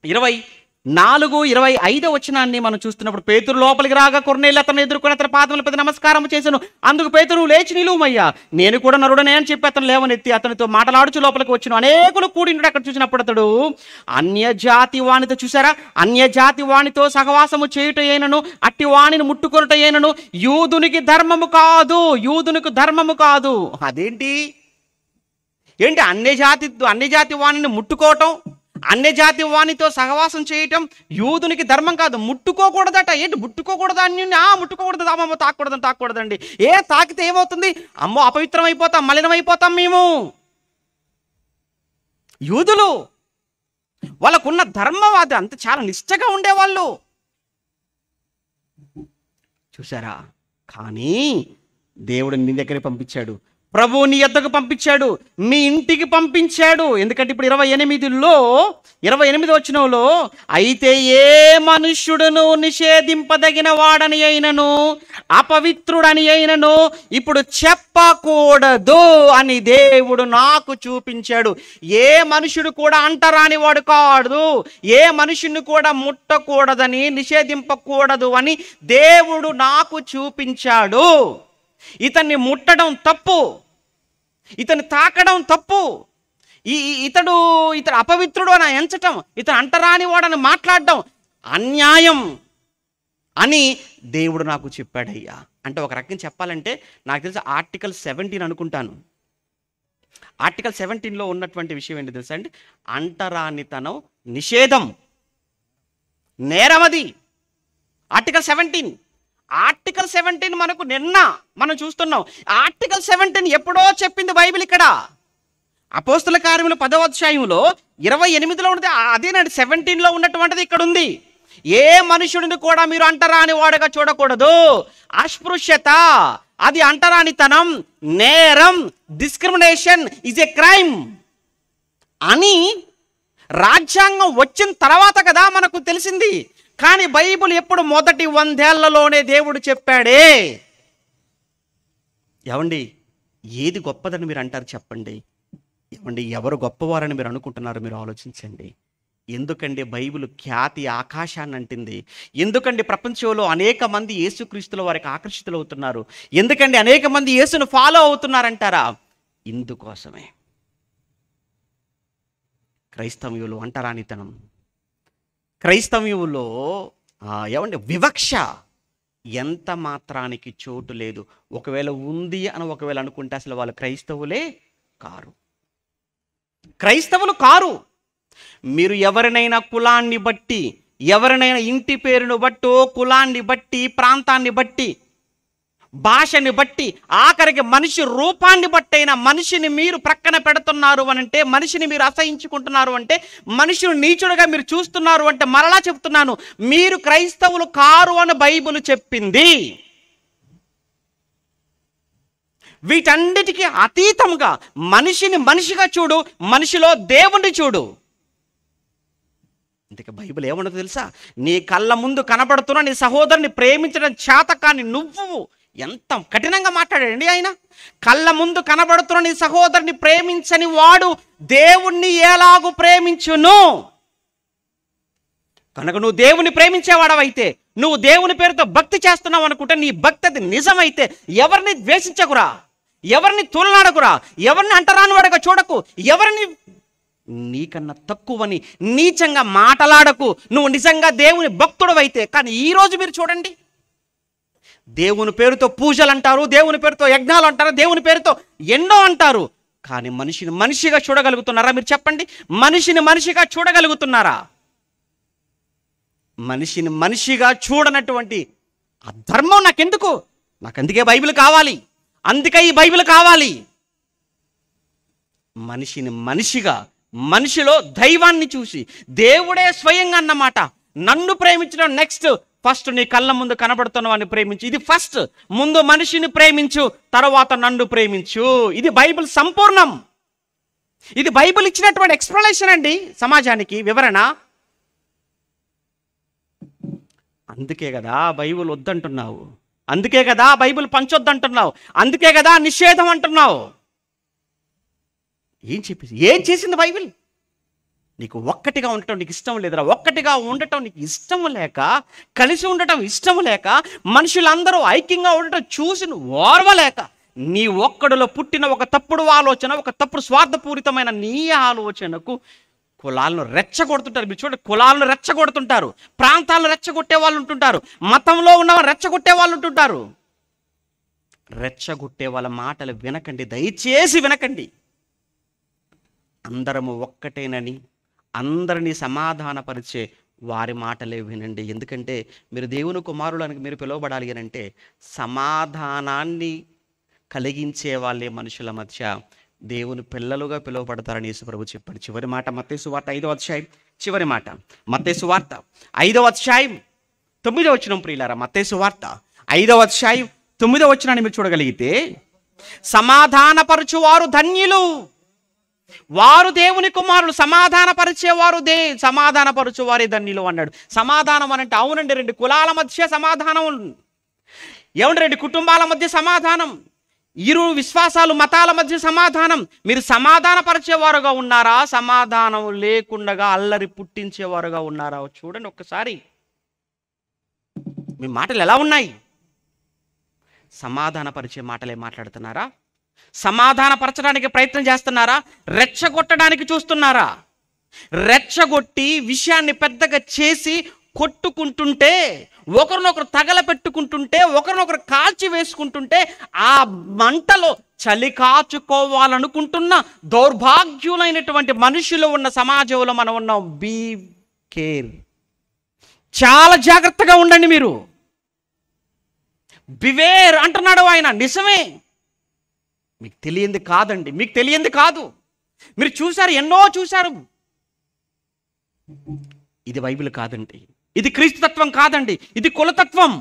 24-25 వచనాన్ని మనం చూస్తున్నప్పుడు, పేతురు లోపలికి రాగా కొర్నేలి అతను ఎదుర్కొని అతని పాదముల మీద నమస్కారం చేశాను. అందుకు పేతురు, లేచి నిలువమయ్యా, నేను కూడా నరుడనే అని చెప్పి అతను లేవనెత్తి అతనితో మాట్లాడుచు లోపలికి వచ్చాను. అనేకులు కూడినప్పుడు అక్కడ చూసినప్పుడు అతడు అన్యజాతి వాణితో, చూసారా, అన్యజాతి వాణితో సహవాసము చేయుట అయినను అట్టి వాణిని ముట్టుకొనుట అయినను యూదునికి ధర్మము కాదు. అదేంటి అన్యజాతి వాణిని ముట్టుకోవటం, అన్యజాతి వాణితో సహవాసం చేయటం యూదునికి ధర్మం కాదు. ముట్టుకోకూడదట. ఏంటి ముట్టుకోకూడదు? అన్యుని ముట్టుకోకూడదు, అమ్మమ్మ తాకూడదండి. తాకితే ఏమవుతుంది? అమ్మో అపవిత్రం అయిపోతాం, మలినమైపోతాం మేము. యూదులు వాళ్ళకున్న ధర్మం అది, అంత చాలా నిష్టగా ఉండేవాళ్ళు, చూసారా. కానీ దేవుడు నీ దగ్గరికి పంపించాడు, ప్రభువు నీ యొద్దకు పంపించాడు, మీ ఇంటికి పంపించాడు. ఎందుకంటే ఇప్పుడు 28 వచనంలో, అయితే ఏ మనుష్యుడును నిషేధింపదగిన వాడని అయినను అపవిత్రుడని అయినను ఇప్పుడు చెప్పకూడదు అని దేవుడు నాకు చూపించాడు. ఏ మనుషుడు కూడా అంటరాని వాడు కాదు, ఏ మనుషుని కూడా ముట్టకూడదని, నిషేధింపకూడదు అని దేవుడు నాకు చూపించాడు. ఇతన్ని ముట్టడం తప్పు, ఇతన్ని తాకడం తప్పు, ఇతడు అపవిత్రుడు అని ఎంచటం, ఇతను అంటరాని వాడని మాట్లాడడం అన్యాయం అని దేవుడు నాకు చెప్పాడయ్యా. అంటే ఒక రకం చెప్పాలంటే నాకు తెలిసి ఆర్టికల్ 17 అనుకుంటాను. ఆర్టికల్ 17లో ఉన్నటువంటి విషయం ఏంటి తెలుసా అండి? అంటరానితనం నిషేధం, నేరమది. ఆర్టికల్ 17 మనకు నిన్న మనం చూస్తున్నాం. ఆర్టికల్ 17 ఎప్పుడో చెప్పింది బైబిల్. ఇక్కడ అపోస్తుల కార్యములు 10వ అధ్యాయంలో 28లో ఉన్నది అదేనండి, 17లో ఉన్నటువంటిది ఇక్కడ ఉంది. ఏ మనుషుడిని కూడా మీరు అంటరాని వాడుగా చూడకూడదు. అస్పృశ్యత అది అంటరానితనం, నేరం, డిస్క్రిమినేషన్ ఈజ్ ఏ క్రైమ్ అని రాజ్యాంగం వచ్చిన తర్వాత కదా మనకు తెలిసింది. కానీ బైబిల్ ఎప్పుడు మొదటి 100 ఏళ్లలోనే దేవుడు చెప్పాడే. ఏమండి, ఏది గొప్పదని మీరు అంటారు చెప్పండి? ఏమండి, ఎవరు గొప్పవారని మీరు అనుకుంటున్నారు? మీరు ఆలోచించండి. ఎందుకండి బైబిల్ ఖ్యాతి ఆకాశాన్ని అంటింది? ఎందుకండి ప్రపంచంలో అనేక మంది యేసుక్రీస్తుల వారికి ఆకర్షితులవుతున్నారు? ఎందుకండి అనేక మంది యేసును ఫాలో అవుతున్నారంటారా? ఇందుకోసమే. క్రైస్తవ్యులు అంటరానితనం, క్రైస్తవ్యంలో ఏమండి వివక్ష ఎంత మాత్రానికి చోటు లేదు. ఒకవేళ ఉంది అని ఒకవేళ అనుకుంటే అసలు వాళ్ళు క్రైస్తవులే కారు, క్రైస్తవులు కారు. మీరు ఎవరినైనా కులాన్ని బట్టి, ఎవరినైనా ఇంటి పేరును బట్టో, కులాన్ని బట్టి, ప్రాంతాన్ని బట్టి, భాషని బట్టి, ఆఖరికి మనిషి రూపాన్ని బట్టైనా మనిషిని మీరు ప్రక్కన పెడుతున్నారు అనంటే, మనిషిని మీరు అసహించుకుంటున్నారు అంటే, మనిషిని నీచుడుగా మీరు చూస్తున్నారు అంటే, మరలా చెప్తున్నాను, మీరు క్రైస్తవులు కారు అని బైబిల్ చెప్పింది. వీటన్నిటికీ అతీతంగా మనిషిని మనిషిగా చూడు, మనిషిలో దేవుణ్ణి చూడు. అందుకే బైబిల్ ఏమన్నదో తెలుసా? నీ కళ్ళ ముందు కనబడుతున్న నీ సహోదరుని ప్రేమించడం చేత కానీ నువ్వు, ఎంత కఠినంగా మాట్లాడాడండి ఆయన. కళ్ళ ముందు కనబడుతున్న నీ సహోదరుని ప్రేమించని వాడు దేవుణ్ణి ఎలాగూ ప్రేమించును? కనుక నువ్వు దేవుని ప్రేమించేవాడవైతే, నువ్వు దేవుని పేరుతో భక్తి చేస్తున్నావు అనుకుంటే, నీ భక్తి అది నిజమైతే ఎవరిని ద్వేషించకురా, ఎవరిని తూలనాడకురా, ఎవరిని అంటరానివాడుగా చూడకు, ఎవరిని నీకన్నా తక్కువని నీచంగా మాటలాడకు. నువ్వు నిజంగా దేవుని భక్తుడవైతే. కానీ ఈరోజు మీరు చూడండి, దేవుని పేరుతో పూజలు అంటారు, దేవుని పేరుతో యజ్ఞాలు అంటారు, దేవుని పేరుతో ఎన్నో అంటారు. కానీ మనిషిని మనిషిగా చూడగలుగుతున్నారా? మీరు చెప్పండి, మనిషిని మనిషిగా చూడగలుగుతున్నారా? మనిషిని మనిషిగా చూడనటువంటి ఆ ధర్మం నాకెందుకు? నాకు అందుకే బైబిల్ కావాలి, అందుకే ఈ బైబిల్ కావాలి. మనిషిని మనిషిగా, మనిషిలో దైవాన్ని చూసి, దేవుడే స్వయంగా అన్నమాట, నన్ను ప్రేమించడం నెక్స్ట్, ఫస్ట్ నీ కళ్ళ ముందు కనబడుతున్నవాడిని ప్రేమించు. ఇది ఫస్ట్. ముందు మనిషిని ప్రేమించు, తర్వాత నన్ను ప్రేమించు. ఇది బైబిల్ సంపూర్ణం. ఇది బైబిల్ ఇచ్చినటువంటి ఎక్స్ప్లెనేషన్ అండి సమాజానికి, వివరణ. అందుకే కదా బైబిల్ వద్దంటున్నావు, అందుకే కదా బైబిల్ పంచొద్దంటున్నావు, అందుకే కదా నిషేధం అంటున్నావు. ఏం చేసింది బైబిల్? నీకు ఒక్కటిగా ఉండటం నీకు ఇష్టం లేదురా, ఒక్కటిగా ఉండటం నీకు ఇష్టం లేక, కలిసి ఉండటం ఇష్టం లేక, మనుషులందరూ ఐక్యంగా ఉండటం చూసి ఓర్వలేక, నీ ఒక్కడిలో పుట్టిన ఒక తప్పుడు ఆలోచన, ఒక తప్పుడు స్వార్థపూరితమైన నీ ఆలోచనకు కులాలను రెచ్చగొడుతుంటారు. మీరు చూడండి, కులాలను రెచ్చగొడుతుంటారు, ప్రాంతాలను రెచ్చగొట్టే వాళ్ళు ఉంటుంటారు, మతంలో ఉన్నవాళ్ళు రెచ్చగొట్టే వాళ్ళు ఉంటుంటారు. రెచ్చగొట్టే వాళ్ళ మాటలు వినకండి, దయచేసి వినకండి. అందరము ఒక్కటేనని, అందరినీ సమాధానపరిచే వారి మాటలే వినండి. ఎందుకంటే మీరు దేవుని కుమారులని మీరు పిలువబడాలి అని అంటే, సమాధానాన్ని కలిగించే వాళ్ళే మనుషుల మధ్య దేవుని పిల్లలుగా పిలువబడతారని యేసుప్రభు చెప్పాడు. చివరి మాట మత్తయి సువార్త 5వ అధ్యాయం, చివరి మాట మత్తయి సువార్త 5వ అధ్యాయం 9వ వచనం. ప్రియులారా, మత్తయి సువార్త 5వ అధ్యాయం 9వ వచనాన్ని మీరు చూడగలిగితే, సమాధానపరచువారు ధన్యులు, వారు దేవుని కుమారులు. సమాధానపరచువారే ధన్యులు అన్నాడు. సమాధానం అనంటే అవునండి, 2 కులాల మధ్య సమాధానం, ఏమంటే 2 కుటుంబాల మధ్య సమాధానం, ఇరు విశ్వాసాలు మతాల మధ్య సమాధానం. మీరు సమాధానపరిచేవారుగా ఉన్నారా, సమాధానం లేకుండా అల్లరి పుట్టించేవారుగా ఉన్నారా? చూడండి ఒక్కసారి మీ మాటలు ఎలా ఉన్నాయి. సమాధానపరిచే మాటలే మాట్లాడుతున్నారా? సమాధానపరచడానికి ప్రయత్నం చేస్తున్నారా? రెచ్చగొట్టడానికి చూస్తున్నారా? రెచ్చగొట్టి విషయాన్ని పెద్దగా చేసి కొట్టుకుంటుంటే, ఒకరినొకరు తగలపెట్టుకుంటుంటే, ఒకరినొకరు కాల్చి వేసుకుంటుంటే, ఆ మంటలో చలి కాచుకోవాలనుకుంటున్న దౌర్భాగ్యులైనటువంటి మనుషులు ఉన్న సమాజంలో మనం ఉన్నాం. బీ కేర్, చాలా జాగ్రత్తగా ఉండండి మీరు. బివేర్ అంటున్నాడు ఆయన. నిజమే, మీకు తెలియంది కాదండి, మీకు తెలియంది కాదు. మీరు చూశారు, ఎన్నో చూశారు. ఇది బైబిల్ కాదండి, ఇది క్రీస్తు తత్వం కాదండి, ఇది కులతత్వం.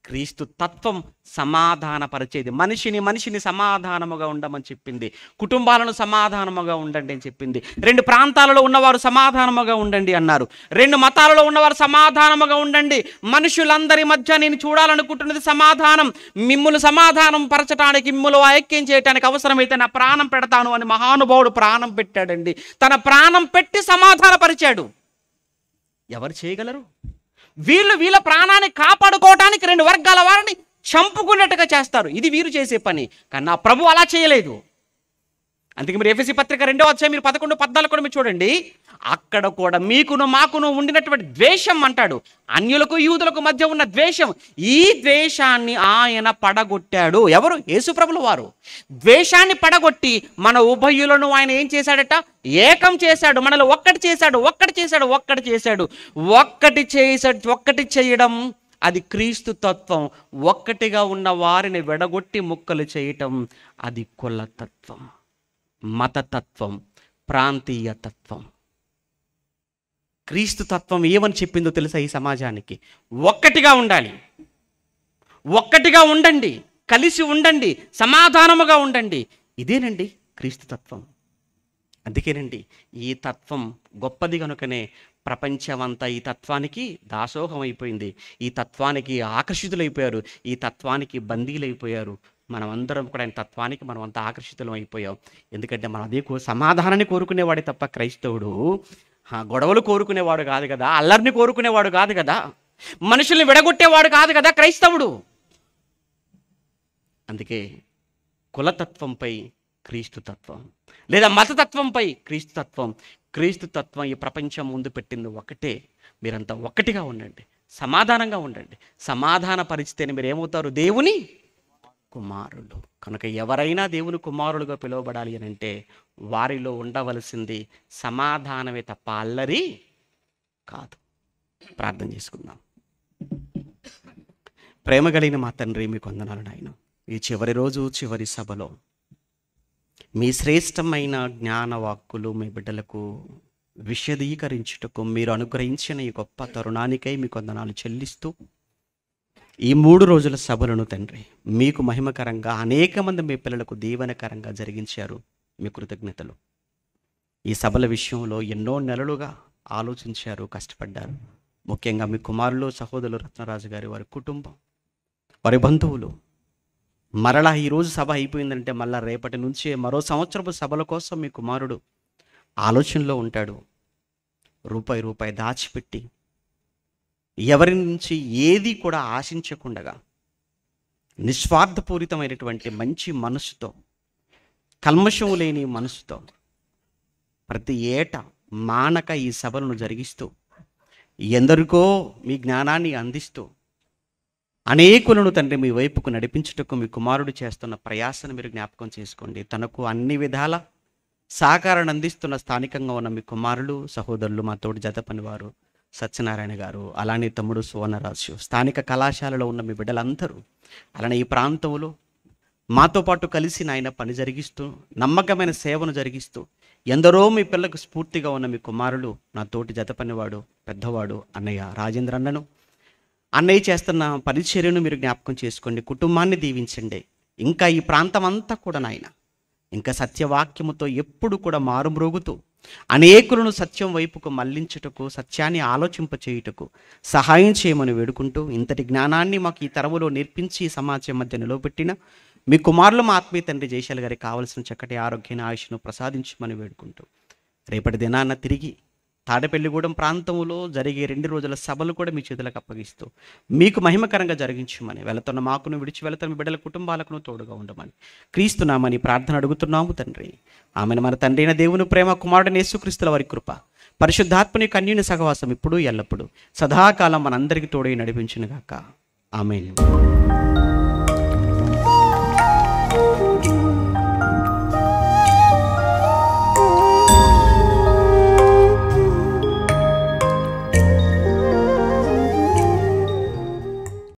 క్రీస్తు తత్వం సమాధానపరిచేది. మనిషిని సమాధానముగా ఉండమని చెప్పింది. కుటుంబాలను సమాధానముగా ఉండండి అని చెప్పింది. 2 ప్రాంతాలలో ఉన్నవారు సమాధానముగా ఉండండి అన్నారు. 2 మతాలలో ఉన్నవారు సమాధానముగా ఉండండి. మనుషులందరి మధ్య నేను చూడాలనుకుంటున్నది సమాధానం. మిమ్ములు సమాధానం పరచడానికి, మిమ్ములు ఐక్యం చేయడానికి అవసరమైతే నా ప్రాణం పెడతాను అని మహానుభావుడు ప్రాణం పెట్టాడండి. తన ప్రాణం పెట్టి సమాధానపరిచాడు. ఎవరు చేయగలరు? వీళ్ళ ప్రాణాన్ని కాపాడుకోవడానికి 2 వర్గాల వారిని చంపుకున్నట్టుగా చేస్తారు. ఇది వీరు చేసే పని. కానీ నా ప్రభు అలా చేయలేదు. అందుకే మీరు ఎఫెసీ పత్రిక 2వ అధ్యాయం మీరు 11, 14 కూడా మీరు చూడండి. అక్కడ కూడా మీకును మాకును ఉండినటువంటి ద్వేషం అంటాడు. అన్యులకు యూదులకు మధ్య ఉన్న ద్వేషం, ఈ ద్వేషాన్ని ఆయన పడగొట్టాడు. ఎవరు? యేసుప్రభుల వారు. ద్వేషాన్ని పడగొట్టి మన ఉభయులను ఆయన ఏం చేశాడట? ఏకం చేశాడు. మనల్ని ఒక్కటి చేయడం అది క్రీస్తు తత్వం. ఒక్కటిగా ఉన్న వారిని విడగొట్టి ముక్కలు చేయటం అది కులతత్వం, మతతత్వం, ప్రాంతీయ తత్వం. క్రీస్తు తత్వం ఏమని చెప్పిందో తెలుసా ఈ సమాజానికి? ఒక్కటిగా ఉండాలి, ఒక్కటిగా ఉండండి, కలిసి ఉండండి, సమాధానముగా ఉండండి. ఇదేనండి క్రీస్తు తత్వం. అందుకేనండి ఈ తత్వం గొప్పది కనుకనే ప్రపంచమంతా ఈ తత్వానికి దాసోహం అయిపోయింది. ఈ తత్వానికి ఆకర్షితులైపోయారు, ఈ తత్వానికి బందీలైపోయారు. మనమందరం కూడా ఆయన తత్వానికి మనం అంతా ఆకర్షితులం అయిపోయాం. ఎందుకంటే మనం అదే సమాధానాన్ని కోరుకునేవాడే తప్ప క్రైస్తవుడు గొడవలు కోరుకునేవాడు కాదు కదా, అల్లరిని కోరుకునేవాడు కాదు కదా, మనుషుల్ని విడగొట్టేవాడు కాదు కదా క్రైస్తవుడు. అందుకే కులతత్వంపై క్రీస్తు తత్వం, లేదా మతతత్వంపై క్రీస్తు తత్వం. క్రీస్తు తత్వం ఈ ప్రపంచం ముందు పెట్టింది ఒకటే. మీరంతా ఒక్కటిగా ఉండండి, సమాధానంగా ఉండండి. సమాధాన పరిస్థితిని మీరు ఏమవుతారు? దేవుని కుమారులు. కనుక ఎవరైనా దేవుని కుమారులుగా పిలువబడాలి అని అంటే వారిలో ఉండవలసింది సమాధానమే తప్ప అల్లరి కాదు. ప్రార్థన చేసుకుందాం. ప్రేమ కలిగిన మా తండ్రి, మీకు వందనాలు నాయన. ఈ చివరి రోజు, చివరి సభలో మీ శ్రేష్టమైన జ్ఞానవాక్కులు మీ బిడ్డలకు విశదీకరించుటకు మీరు అనుగ్రహించిన ఈ గొప్ప తరుణానికై మీకు వందనాలు చెల్లిస్తూ, ఈ 3 రోజుల సభలను తండ్రి మీకు మహిమకరంగా అనేక మంది మీ పిల్లలకు దీవెనకరంగా జరిగించారు. మీ కృతజ్ఞతలు. ఈ సభల విషయంలో ఎన్నో నెలలుగా ఆలోచించారు, కష్టపడ్డారు. ముఖ్యంగా మీ కుమారులు, సహోదరులు రత్నరాజు గారి వారి కుటుంబం, వారి బంధువులు. మరలా ఈరోజు సభ అయిపోయిందంటే మళ్ళా రేపటి నుంచే మరో సంవత్సరపు సభల కోసం మీ కుమారుడు ఆలోచనలో ఉంటాడు. రూపాయి దాచిపెట్టి ఎవరి నుంచి ఏది కూడా ఆశించకుండా నిస్వార్థపూరితమైనటువంటి మంచి మనసుతో, కల్మషం లేని మనసుతో ప్రతి ఏటా మానక ఈ సభలను జరిగిస్తూ ఎందరికో మీ జ్ఞానాన్ని అందిస్తూ అనేకులను తండ్రి మీ వైపుకు నడిపించుటకు మీ కుమారుడు చేస్తున్న ప్రయాసను మీరు జ్ఞాపకం చేసుకోండి. తనకు అన్ని విధాల సహకారాన్ని అందిస్తున్న స్థానికంగా ఉన్న మీ కుమారులు, సహోదరులు, మా తోటి జత పనివారు సత్యనారాయణ గారు, అలానే తమ్ముడు సువర్ణరాజు, స్థానిక కళాశాలలో ఉన్న మీ బిడ్డలందరూ, అలానే ఈ ప్రాంతంలో మాతో పాటు కలిసి నాయన పని జరిగిస్తూ నమ్మకమైన సేవను జరిగిస్తూ ఎందరో మీ పిల్లలకు స్ఫూర్తిగా ఉన్న మీ కుమారులు, నా తోటి జత పనివాడు పెద్దవాడు అన్నయ్య రాజేంద్ర అన్నయ్య చేస్తున్న పరిచర్యను మీరు జ్ఞాపకం చేసుకోండి. కుటుంబాన్ని దీవించండి. ఇంకా ఈ ప్రాంతం అంతా కూడా నాయన ఇంకా సత్యవాక్యముతో ఎప్పుడు కూడా మారుమ్రోగుతూ అనేకులను సత్యం వైపుకు మళ్లించుటకు, సత్యాన్ని ఆలోచింపచేయుటకు సహాయం చేయమని వేడుకుంటూ, ఇంతటి జ్ఞానాన్ని మాకు ఈ తరములో నేర్పించి ఈ సమాజం మధ్య నిలవబెట్టిన మీ కుమారులు మా ఆత్మీయ తండ్రి జయశాల్ గారికి కావలసిన చక్కటి ఆరోగ్యాన్ని, ఆయుష్ను ప్రసాదించమని వేడుకుంటూ, రేపటి దినాన్న తిరిగి తాడేపల్లిగూడెం ప్రాంతంలో జరిగే 2 రోజుల సభలు కూడా మీ చేతులకు అప్పగిస్తూ మీకు మహిమకరంగా జరిగించమని, వెళుతున్న మాకును విడిచి వెళుతున్న మీ బిడ్డల కుటుంబాలకును తోడుగా ఉండమని క్రీస్తునామని ప్రార్థన అడుగుతున్నాము తండ్రి. ఆమెను మన తండ్రి అయిన దేవుని ప్రేమ, కుమారుడైన యేసుక్రీస్తుల వారి కృప, పరిశుద్ధాత్మని కన్యుని సహవాసం ఇప్పుడు ఎల్లప్పుడు సదాకాలం మనందరికీ తోడై నడిపించును గాక. ఆమేన్.